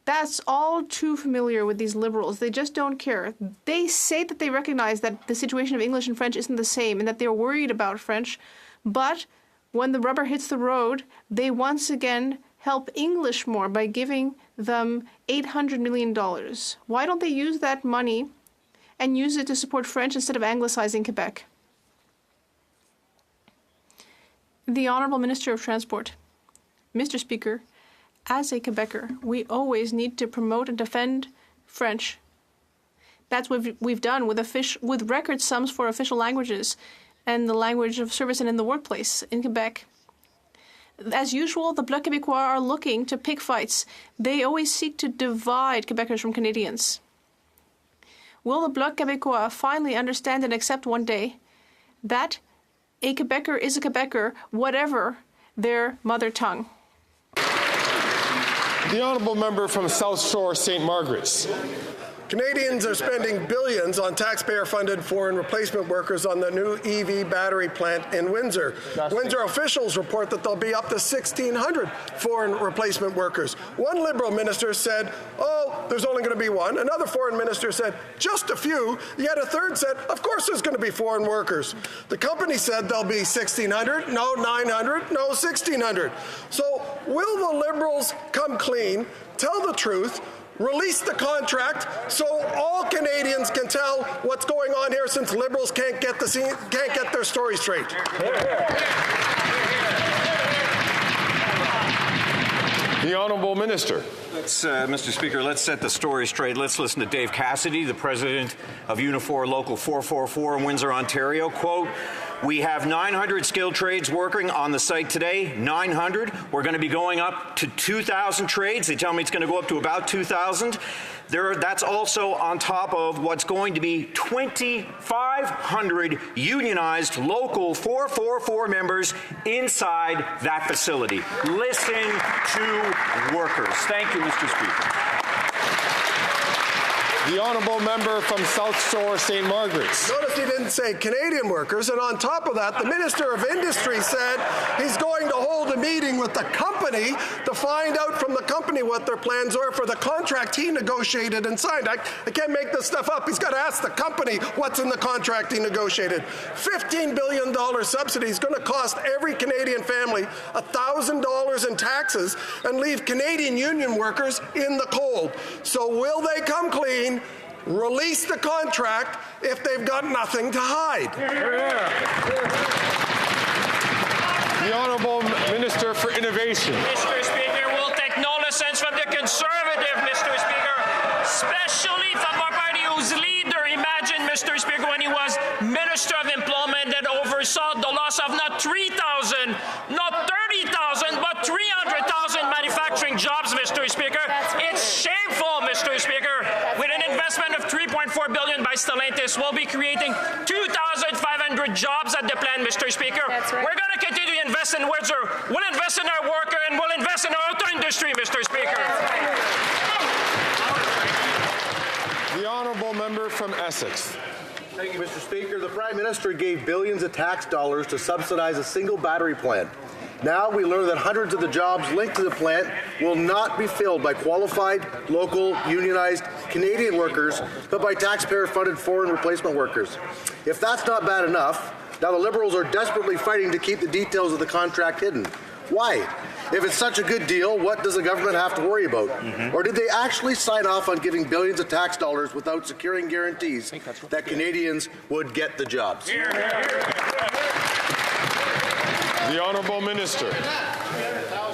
that's all too familiar with these Liberals. They just don't care. They say that they recognize that the situation of English and French isn't the same and that they're worried about French, but when the rubber hits the road, they once again help English more by giving them $800 million. Why don't they use that money and use it to support French instead of Anglicizing Quebec? The Honourable Minister of Transport. Mr. Speaker, as a Quebecer, we always need to promote and defend French. That's what we've done with record sums for official languages and the language of service and in the workplace in Quebec. As usual, the Bloc Québécois are looking to pick fights. They always seek to divide Quebecers from Canadians. Will the Bloc Québécois finally understand and accept one day that a Quebecer is a Quebecer, whatever their mother tongue? The Honourable Member from South Shore, St. Margaret's. Canadians are spending billions on taxpayer-funded foreign replacement workers on the new EV battery plant in Windsor. Windsor officials report that there'll be up to 1,600 foreign replacement workers. One Liberal minister said, oh, there's only going to be one. Another foreign minister said, just a few. Yet a third said, of course there's going to be foreign workers. The company said there'll be 1,600, no 900, no 1,600. So will the Liberals come clean, tell the truth, release the contract so all Canadians can tell what's going on here, since Liberals can't get their story straight? The Honourable Minister. Mr. Speaker, let's set the story straight. Let's listen to Dave Cassidy, the president of Unifor Local 444 in Windsor, Ontario. Quote, we have 900 skilled trades working on the site today, 900. We're going to be going up to 2,000 trades. They tell me it's going to go up to about 2,000. That's also on top of what's going to be 2,500 unionized local 444 members inside that facility. Listen to workers. Thank you, Mr. Speaker. The Honourable Member from South Shore, St. Margaret's. Notice he didn't say Canadian workers, and on top of that, the Minister of Industry said he's going to hold a meeting with the company to find out from the company what their plans are for the contract he negotiated and signed. I can't make this stuff up. He's got to ask the company what's in the contract he negotiated. $15 billion subsidy is going to cost every Canadian family $1,000 in taxes and leave Canadian union workers in the cold. So will they come clean, release the contract if they've got nothing to hide? The Honourable Minister for Innovation. Mr. Speaker, we'll take no lessons from the Conservative, Mr. Speaker, especially from our party whose leader, imagine, Mr. Speaker, when he was Minister of Employment, that oversaw the loss of not 3,000, not 30,000, but 300,000 manufacturing jobs, Mr. Speaker. It's shameful, Mr. Speaker. With an investment of $3.4 billion by Stellantis, we'll be creating 2,500 jobs at the plant, Mr. Speaker. Right. We're going to continue to invest in Windsor. We'll invest in our worker, and we'll invest in our auto industry, Mr. Speaker. The Honourable Member from Essex. Thank you, Mr. Speaker. The Prime Minister gave billions of tax dollars to subsidize a single battery plant. Now we learn that hundreds of the jobs linked to the plant will not be filled by qualified, local, unionized Canadian workers, but by taxpayer-funded foreign replacement workers. If that's not bad enough, now the Liberals are desperately fighting to keep the details of the contract hidden. Why? If it's such a good deal, what does the government have to worry about? Or did they actually sign off on giving billions of tax dollars without securing guarantees that Canadians would get the jobs? The Honourable Minister.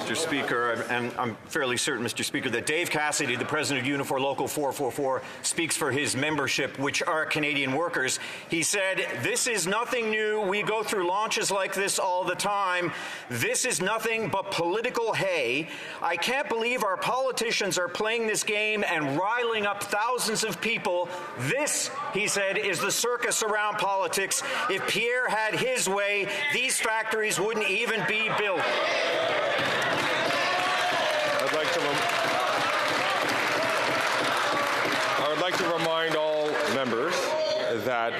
Mr. Speaker, and I'm fairly certain, Mr. Speaker, that Dave Cassidy, the President of Unifor Local 444, speaks for his membership, which are Canadian workers. He said, "This is nothing new. We go through launches like this all the time. This is nothing but political hay. I can't believe our politicians are playing this game and riling up thousands of people. This," he said, "is the circus around politics. If Pierre had his way, these factories wouldn't even be built." I would like to remind all members that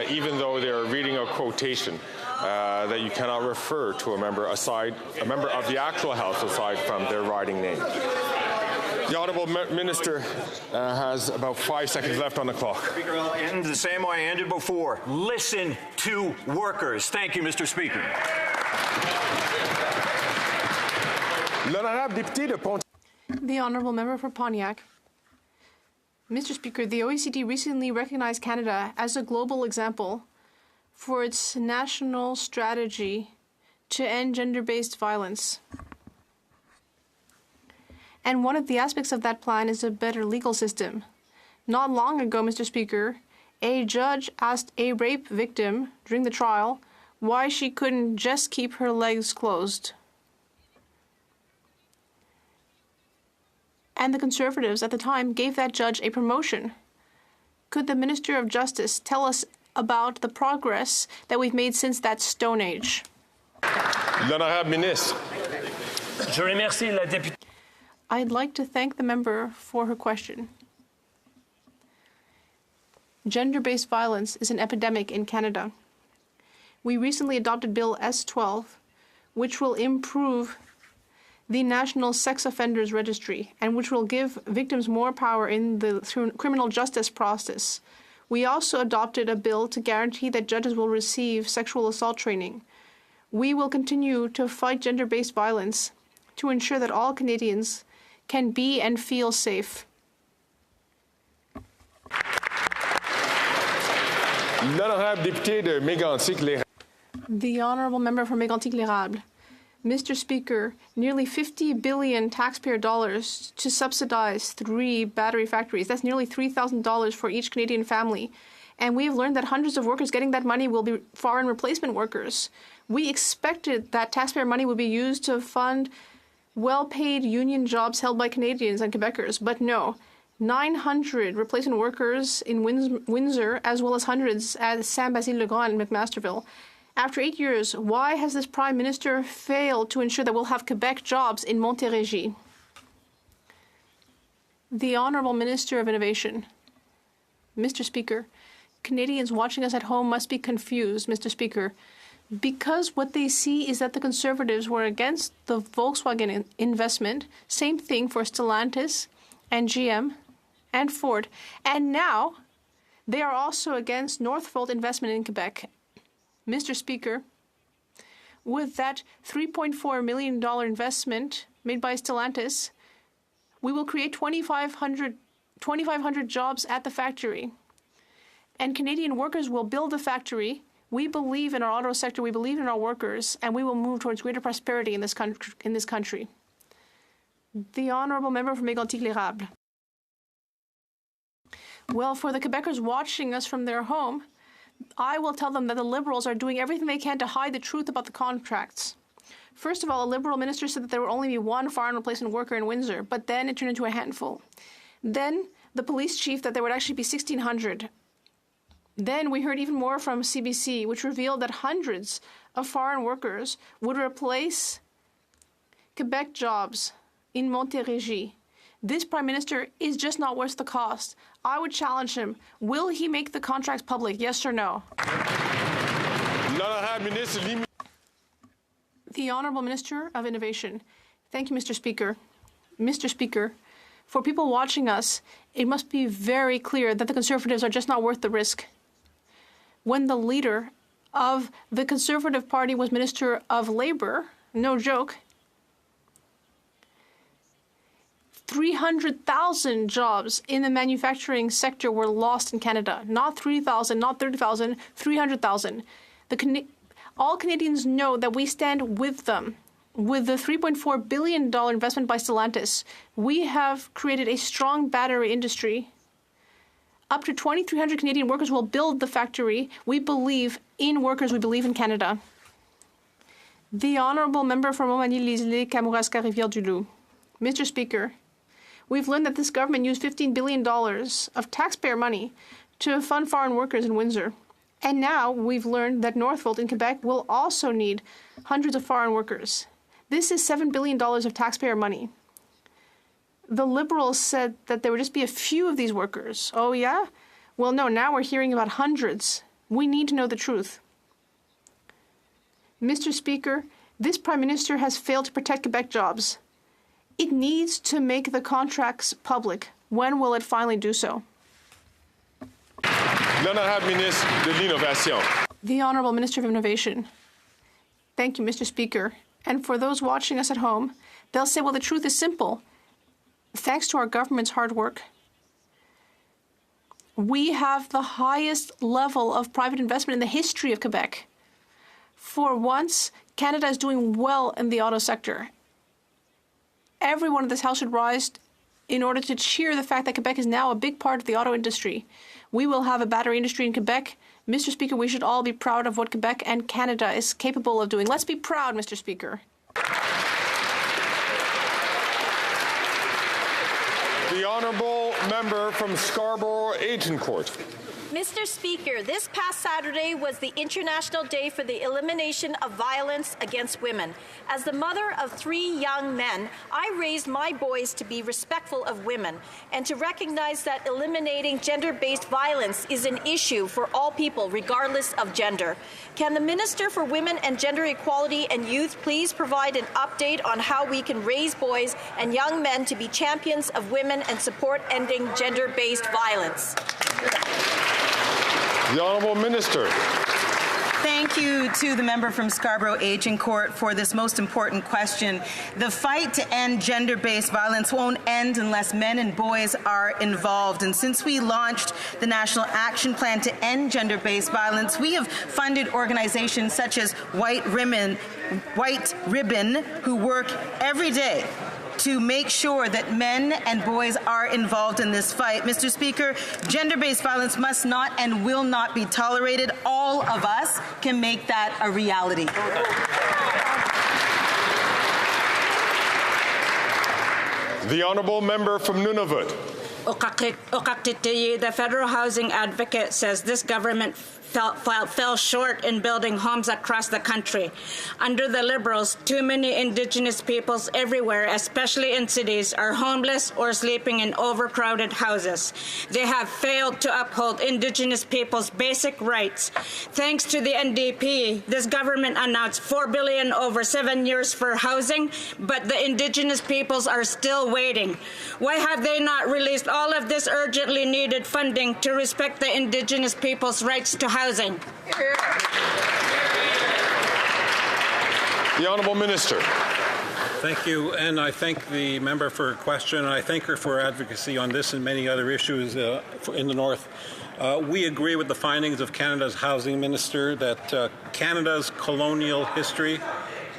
even though they are reading a quotation, that you cannot refer to a member of the actual House aside from their riding name. The Honourable Minister has about 5 seconds left on the clock. Speaker, I'll end the same way I ended before. Listen to workers. Thank you, Mr. Speaker. The Honourable Member for Pontiac. Mr. Speaker, the OECD recently recognized Canada as a global example for its national strategy to end gender-based violence. And one of the aspects of that plan is a better legal system. Not long ago, Mr. Speaker, a judge asked a rape victim during the trial why she couldn't just keep her legs closed. And the Conservatives at the time gave that judge a promotion. Could the Minister of Justice tell us about the progress that we've made since that Stone Age? L'honorable ministre. Je remercie la députée. I'd like to thank the member for her question. Gender-based violence is an epidemic in Canada. We recently adopted Bill S-12, which will improve the National Sex Offenders Registry, and which will give victims more power in the criminal justice process. We also adopted a bill to guarantee that judges will receive sexual assault training. We will continue to fight gender-based violence to ensure that all Canadians can be and feel safe. L'honorable député de Mégantic-Lérable. The Honourable Member for Mégantic-Lérable. Mr. Speaker, nearly $50 billion taxpayer dollars to subsidize 3 battery factories. That's nearly $3,000 for each Canadian family. And we have learned that hundreds of workers getting that money will be foreign replacement workers. We expected that taxpayer money would be used to fund well-paid union jobs held by Canadians and Quebecers, but no. 900 replacement workers in Windsor, as well as hundreds at Saint-Basile-le-Grand and McMasterville. After 8 years, why has this Prime Minister failed to ensure that we'll have Quebec jobs in Montérégie? The Honourable Minister of Innovation. Mr. Speaker, Canadians watching us at home must be confused, Mr. Speaker, because what they see is that the Conservatives were against the Volkswagen investment, same thing for Stellantis and GM and Ford, and now they are also against Northvolt investment in Quebec. Mr. Speaker, with that $3.4 million investment made by Stellantis, we will create 2,500 jobs at the factory. And Canadian workers will build the factory. We believe in our auto sector, we believe in our workers, and we will move towards greater prosperity in this country. The Honourable Member for Mégantic-Lérable. Well, for the Quebecers watching us from their home, I will tell them that the Liberals are doing everything they can to hide the truth about the contracts. First of all, a Liberal minister said that there would only be 1 foreign replacement worker in Windsor, but then it turned into a handful. Then the police chief that there would actually be 1,600. Then we heard even more from CBC, which revealed that hundreds of foreign workers would replace Quebec jobs in Montérégie. This Prime Minister is just not worth the cost. I would challenge him. Will he make the contracts The Honourable Minister of Innovation. Thank you, Mr. Speaker. Mr. Speaker, for people watching us, it must be very clear that the Conservatives are just not worth the risk. When the leader of the Conservative Party was Minister of Labour, no joke, 300,000 jobs in the manufacturing sector were lost in Canada. Not 3,000, not 30,000, 300,000. All Canadians know that we stand with them. With the $3.4 billion investment by Stellantis, we have created a strong battery industry. Up to 2,300 Canadian workers will build the factory. We believe in workers. We believe in Canada. The Honourable Member from Montmagny-Lise-Lès, Kamouraska, Rivière-du-Loup. Mr. Speaker, we've learned that this government used $15 billion of taxpayer money to fund foreign workers in Windsor. And now we've learned that Northvolt in Quebec will also need hundreds of foreign workers. This is $7 billion of taxpayer money. The Liberals said that there would just be a few of these workers. Oh, yeah? Well, no, now we're hearing about hundreds. We need to know the truth. Mr. Speaker, this Prime Minister has failed to protect Quebec jobs. It needs to make the contracts public. When will it finally do so? L'honorable ministre de l'Innovation. The Honourable Minister of Innovation. Thank you, Mr. Speaker. And for those watching us at home, they'll say, well, the truth is simple. Thanks to our government's hard work, we have the highest level of private investment in the history of Quebec. For once, Canada is doing well in the auto sector. Everyone in this House should rise in order to cheer the fact that Quebec is now a big part of the auto industry. We will have a battery industry in Quebec. Mr. Speaker, we should all be proud of what Quebec and Canada is capable of doing. Let's be proud, Mr. Speaker. The Honourable Member from Scarborough Agincourt. Mr. Speaker, this past Saturday was the International Day for the Elimination of Violence Against Women. As the mother of 3 young men, I raised my boys to be respectful of women and to recognize that eliminating gender-based violence is an issue for all people, regardless of gender. Can the Minister for Women and Gender Equality and Youth please provide an update on how we can raise boys and young men to be champions of women and support ending gender-based violence? The Honourable Minister. Thank you to the member from Scarborough Agincourt for this most important question. The fight to end gender-based violence won't end unless men and boys are involved. And since we launched the National Action Plan to end gender-based violence, we have funded organizations such as White Ribbon, who work every day to make sure that men and boys are involved in this fight. Mr. Speaker, gender-based violence must not and will not be tolerated. All of us can make that a reality. The Honourable Member from Nunavut. The federal housing advocate says this government fell short in building homes across the country. Under the Liberals, too many Indigenous peoples everywhere, especially in cities, are homeless or sleeping in overcrowded houses. They have failed to uphold Indigenous peoples' basic rights. Thanks to the NDP, this government announced $4 billion over 7 years for housing, but the Indigenous peoples are still waiting. Why have they not released all of this urgently needed funding to respect the Indigenous peoples' rights to housing? The Honourable Minister. Thank you, and I thank the member for her question, and I thank her for advocacy on this and many other issues in the North. We agree with the findings of Canada's Housing Minister that Canada's colonial history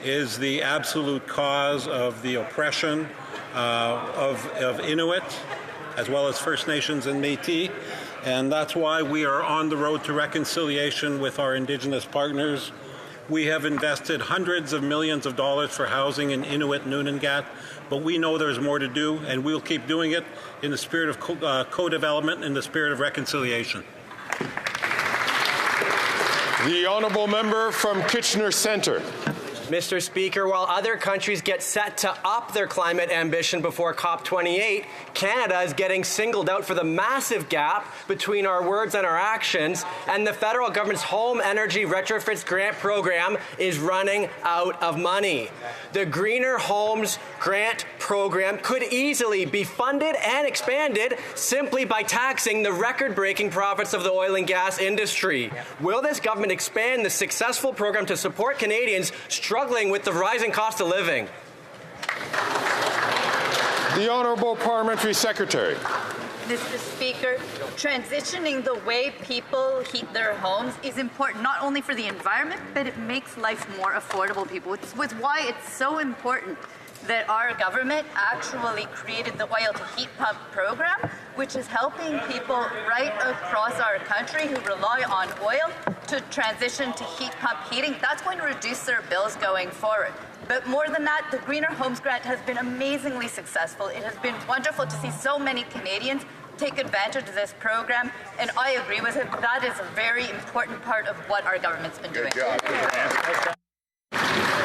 is the absolute cause of the oppression of Inuit, as well as First Nations and Métis. And that's why we are on the road to reconciliation with our Indigenous partners. We have invested hundreds of millions of dollars for housing in Inuit Nunangat, but we know there's more to do, and we'll keep doing it in the spirit of co-development, in the spirit of reconciliation. The Honourable Member from Kitchener Centre. Mr. Speaker, while other countries get set to up their climate ambition before COP28, Canada is getting singled out for the massive gap between our words and our actions, and the federal government's Home Energy Retrofits Grant Program is running out of money. The Greener Homes Grant Program could easily be funded and expanded simply by taxing the record-breaking profits of the oil and gas industry. Will this government expand the successful program to support Canadians struggling with the rising cost of living? The Honourable Parliamentary Secretary. Mr. Speaker, transitioning the way people heat their homes is important not only for the environment, but it makes life more affordable for people. It's why it's so important that our government actually created the oil to heat pump program, which is helping people right across our country who rely on oil to transition to heat pump heating. That's going to reduce their bills going forward. But more than that, the Greener Homes Grant has been amazingly successful. It has been wonderful to see so many Canadians take advantage of this program, and I agree with it. That is a very important part of what our government's been doing.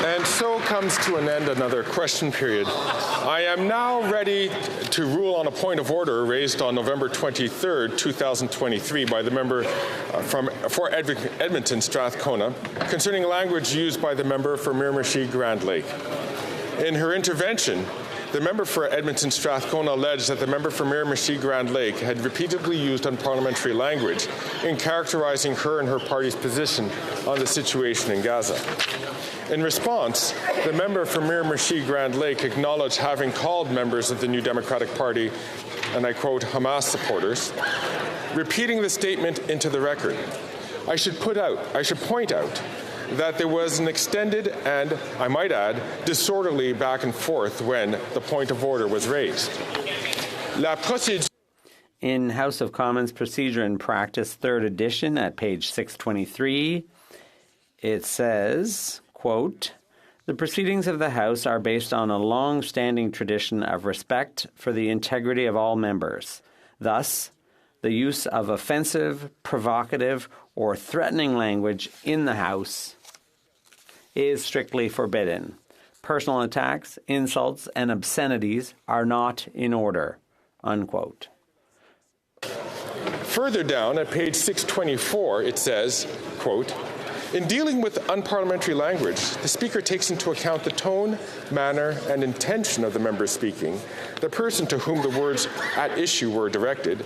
And so comes to an end another question period. I am now ready to rule on a point of order raised on November 23rd, 2023 by the member for Edmonton Strathcona concerning language used by the member for Miramichi Grand Lake. In her intervention, the member for Edmonton Strathcona alleged that the member for Miramichi Grand Lake had repeatedly used unparliamentary language in characterizing her and her party's position on the situation in Gaza. In response, the member for Miramichi Grand Lake acknowledged having called members of the New Democratic Party, and I quote, Hamas supporters, repeating the statement into the record. I should point out that there was an extended and, I might add, disorderly back and forth when the point of order was raised. In House of Commons Procedure and Practice, 3rd edition, at page 623, it says, quote, the proceedings of the House are based on a long-standing tradition of respect for the integrity of all members. Thus, the use of offensive, provocative, or threatening language in the House is strictly forbidden. Personal attacks, insults, and obscenities are not in order, unquote. Further down at page 624, it says, quote, in dealing with unparliamentary language, the Speaker takes into account the tone, manner, and intention of the member speaking, the person to whom the words at issue were directed,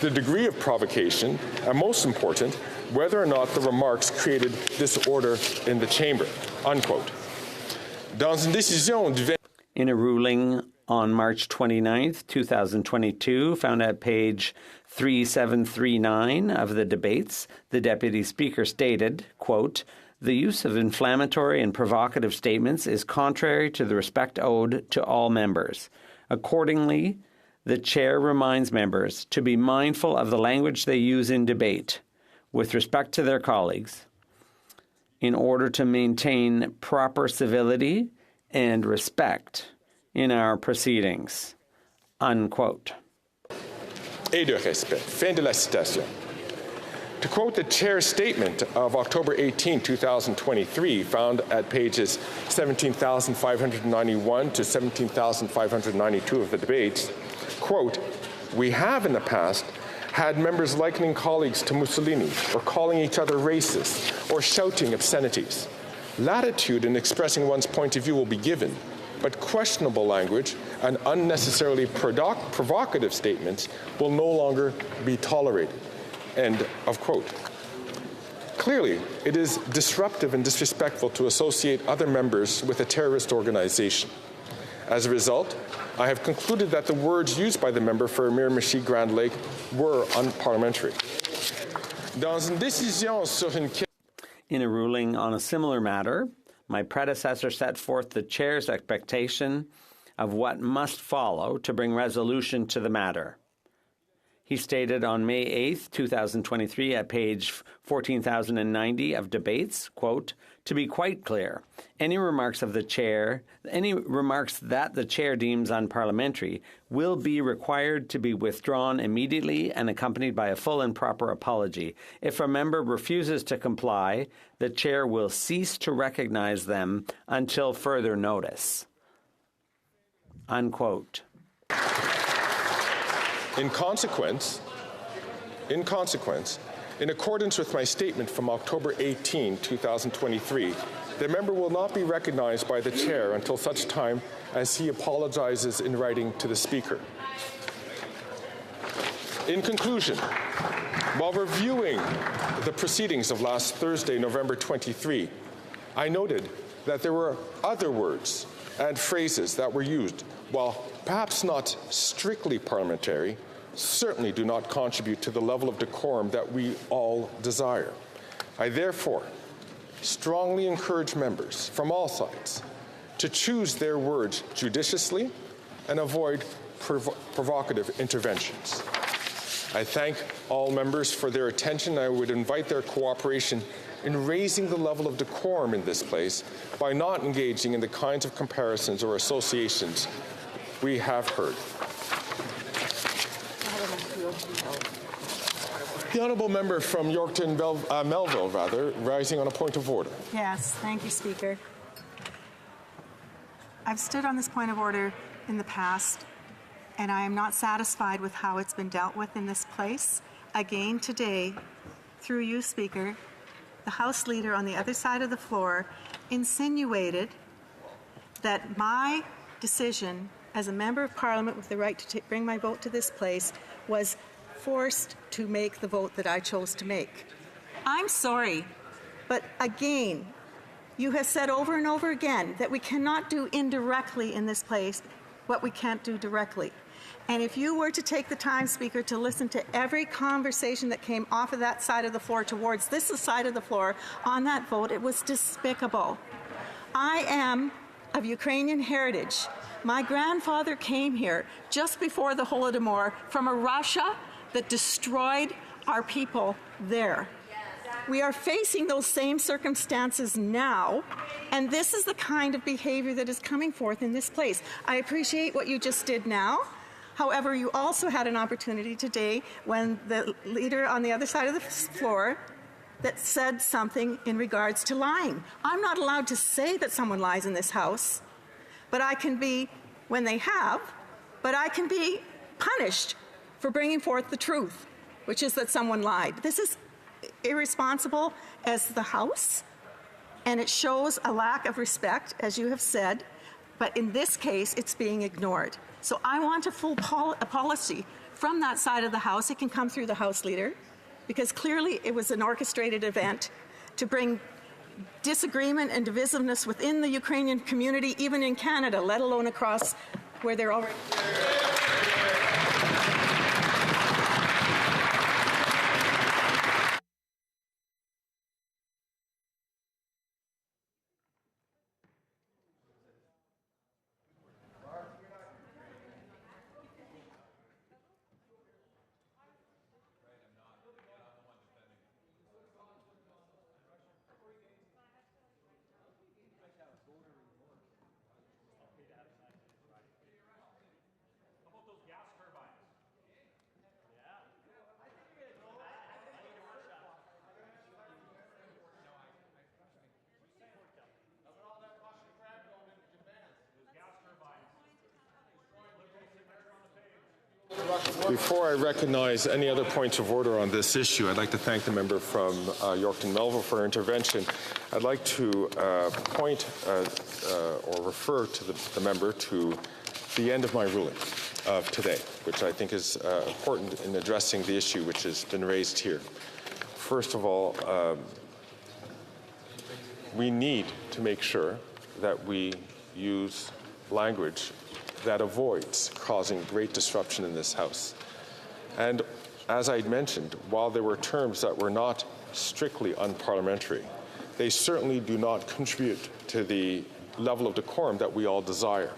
the degree of provocation, and most important, whether or not the remarks created disorder in the chamber, unquote. In a ruling on March 29, 2022, found at page 3739 of the debates, the Deputy Speaker stated, quote, the use of inflammatory and provocative statements is contrary to the respect owed to all members. Accordingly, the Chair reminds members to be mindful of the language they use in debate with respect to their colleagues in order to maintain proper civility and respect in our proceedings, unquote. Et de respect. Fin de la citation. To quote the Chair's statement of October 18, 2023, found at pages 17,591 to 17,592 of the debates, quote, we have in the past had members likening colleagues to Mussolini or calling each other racist or shouting obscenities. Latitude in expressing one's point of view will be given, but questionable language and unnecessarily provocative statements will no longer be tolerated. End of quote. Clearly, it is disruptive and disrespectful to associate other members with a terrorist organization. As a result, I have concluded that the words used by the member for Miramichi Grand Lake were unparliamentary. In a ruling on a similar matter, my predecessor set forth the Chair's expectation of what must follow to bring resolution to the matter. He stated on May 8th, 2023, at page 14,090 of Debates, quote, "To be quite clear, any remarks that the chair deems unparliamentary will be required to be withdrawn immediately and accompanied by a full and proper apology. If a member refuses to comply, the chair will cease to recognize them until further notice." Unquote. In consequence, in accordance with my statement from October 18, 2023, the member will not be recognized by the chair until such time as he apologizes in writing to the Speaker. In conclusion, while reviewing the proceedings of last Thursday, November 23, I noted that there were other words and phrases that were used, while perhaps not strictly parliamentary, certainly do not contribute to the level of decorum that we all desire. I therefore strongly encourage members from all sides to choose their words judiciously and avoid provocative interventions. I thank all members for their attention. I would invite their cooperation in raising the level of decorum in this place by not engaging in the kinds of comparisons or associations we have heard. The honourable member from Yorkton Melville, rising on a point of order. Yes, thank you, Speaker. I've stood on this point of order in the past, and I am not satisfied with how it's been dealt with in this place. Again today, through you, Speaker, the House Leader on the other side of the floor insinuated that my decision as a Member of Parliament with the right to bring my vote to this place was forced to make the vote that I chose to make. I'm sorry, but again, you have said over and over again that we cannot do indirectly in this place what we can't do directly. And if you were to take the time, Speaker, to listen to every conversation that came off of that side of the floor towards this side of the floor on that vote, it was despicable. I am of Ukrainian heritage. My grandfather came here just before the Holodomor from a Russia that destroyed our people there. We are facing those same circumstances now, and this is the kind of behavior that is coming forth in this place. I appreciate what you just did now. However, you also had an opportunity today when the leader on the other side of the floor that said something in regards to lying. I'm not allowed to say that someone lies in this House, but I can be, when they have, but I can be punished for bringing forth the truth, which is that someone lied. This is irresponsible as the House, and it shows a lack of respect, as you have said, but in this case, it's being ignored. So I want a full policy from that side of the House. It can come through the House Leader, because clearly it was an orchestrated event to bring disagreement and divisiveness within the Ukrainian community, even in Canada, let alone across where they're already. Before I recognize any other points of order on this issue, I'd like to thank the member from Yorkton Melville for her intervention. I'd like to point or refer to the member to the end of my ruling of today, which I think is important in addressing the issue which has been raised here. First of all, we need to make sure that we use language that avoids causing great disruption in this House. And as I mentioned, while there were terms that were not strictly unparliamentary, they certainly do not contribute to the level of decorum that we all desire.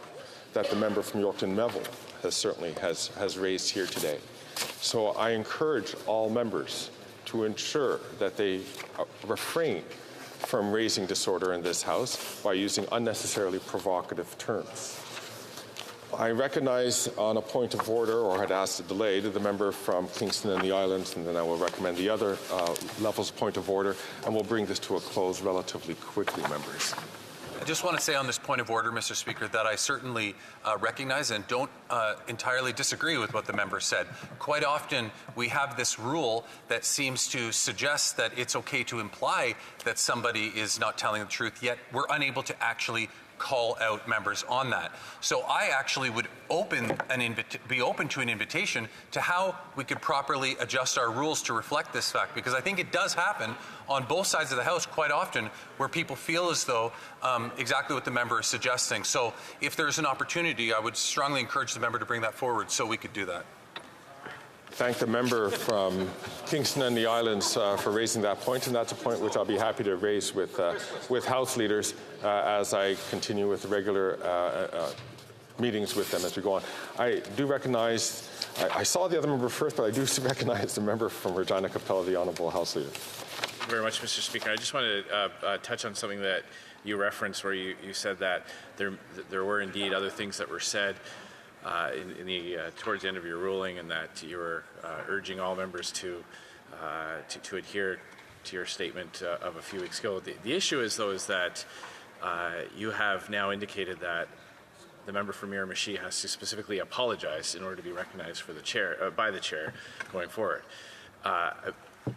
that the member from Yorkton Melville has raised here today. So I encourage all members to ensure that they refrain from raising disorder in this House by using unnecessarily provocative terms. I recognize on a point of order, or had asked a delay, to the member from Kingston and the Islands, and then I will recommend the other levels of point of order, and we'll bring this to a close relatively quickly, members. I just want to say on this point of order, Mr. Speaker, that I certainly recognize and don't entirely disagree with what the member said. Quite often, we have this rule that seems to suggest that it's okay to imply that somebody is not telling the truth, yet we're unable to actually call out members on that. So I actually would be open to an invitation to how we could properly adjust our rules to reflect this fact, because I think it does happen on both sides of the House quite often where people feel as though exactly what the member is suggesting. So if there's an opportunity, I would strongly encourage the member to bring that forward so we could do that. Thank the member from Kingston and the Islands for raising that point, and that's a point which I'll be happy to raise with House leaders as I continue with regular meetings with them as we go on. I do recognize, I saw the other member first, but I do recognize the member from Regina Capella, the Honourable House Leader. Thank you very much, Mr. Speaker. I just wanted to touch on something that you referenced, where you said that there were indeed other things that were said towards the end of your ruling, and that you were urging all members to adhere to your statement of a few weeks ago. The issue is, though, is that you have now indicated that the member from Miramichi has to specifically apologize in order to be recognized for the chair by the chair going forward.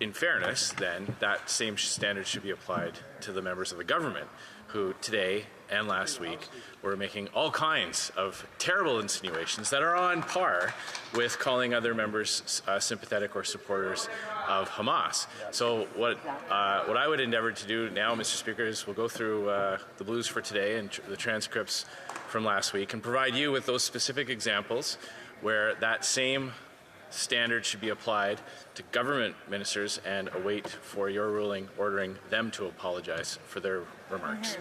In fairness, then, that same standard should be applied to the members of the government, who today and last week were making all kinds of terrible insinuations that are on par with calling other members sympathetic or supporters of Hamas. So what I would endeavor to do now, Mr. Speaker, is we'll go through the blues for today and the transcripts from last week and provide you with those specific examples where that same standard should be applied to government ministers, and await for your ruling ordering them to apologize for their remarks.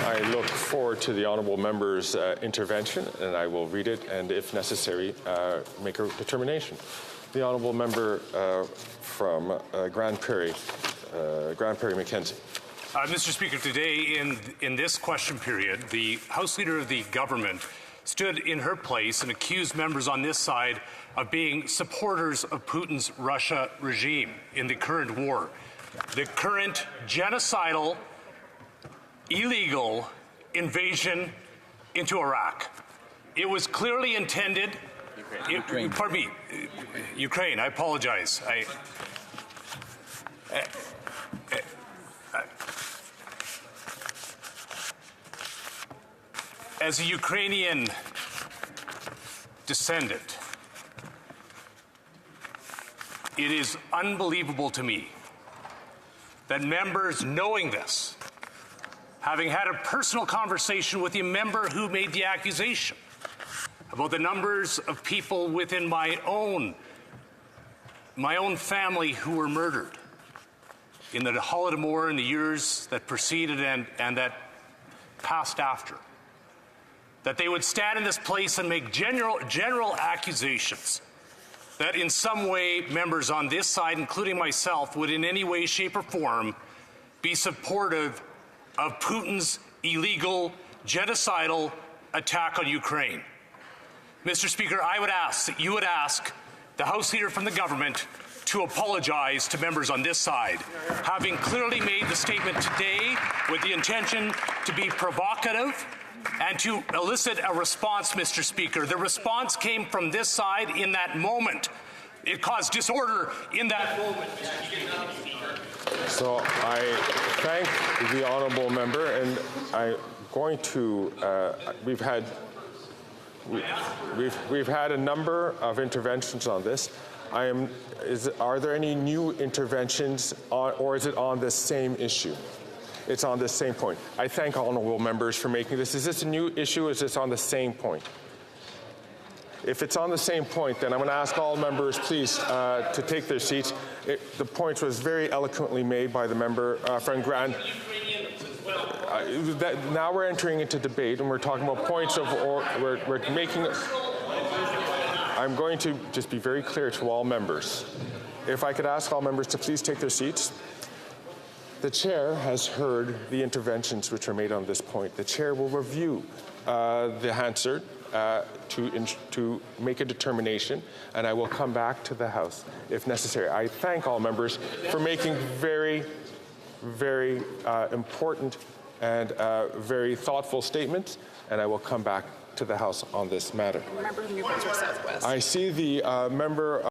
I look forward to the honourable member's intervention, and I will read it, and if necessary, make a determination. The honourable member from Grand Prairie Mackenzie. Mr. Speaker, today in this question period, the House Leader of the government stood in her place and accused members on this side of being supporters of Putin's Russia regime in the current war, the current genocidal, illegal invasion into Iraq. It was clearly intended. Ukraine. Pardon me, Ukraine. I apologize. As a Ukrainian descendant, it is unbelievable to me that members, knowing this, having had a personal conversation with the member who made the accusation about the numbers of people within my own family who were murdered in the Holodomor in the years that preceded and that passed after, that they would stand in this place and make general accusations that in some way members on this side, including myself, would in any way, shape, or form be supportive of Putin's illegal, genocidal attack on Ukraine. Mr. Speaker, I would ask that you would ask the House Leader from the government to apologize to members on this side, having clearly made the statement today with the intention to be provocative and to elicit a response, Mr. Speaker. The response came from this side in that moment. It caused disorder in that moment. So I thank the honourable member, and I'm going to. We've had a number of interventions on this. Are there any new interventions, or is it on the same issue? It's on the same point. I thank honourable members for making this. Is this a new issue, or is this on the same point? If it's on the same point, then I'm going to ask all members, please, to take their seats. The point was very eloquently made by the member from Grand. now we're entering into debate, and we're talking about points of order. We're making. I'm going to just be very clear to all members. If I could ask all members to please take their seats. The chair has heard the interventions which are made on this point. The chair will review the answer to make a determination, and I will come back to the House if necessary. I thank all members for making very, very important and very thoughtful statements, and I will come back to the House on this matter. Member of New Brunswick Southwest. I see the member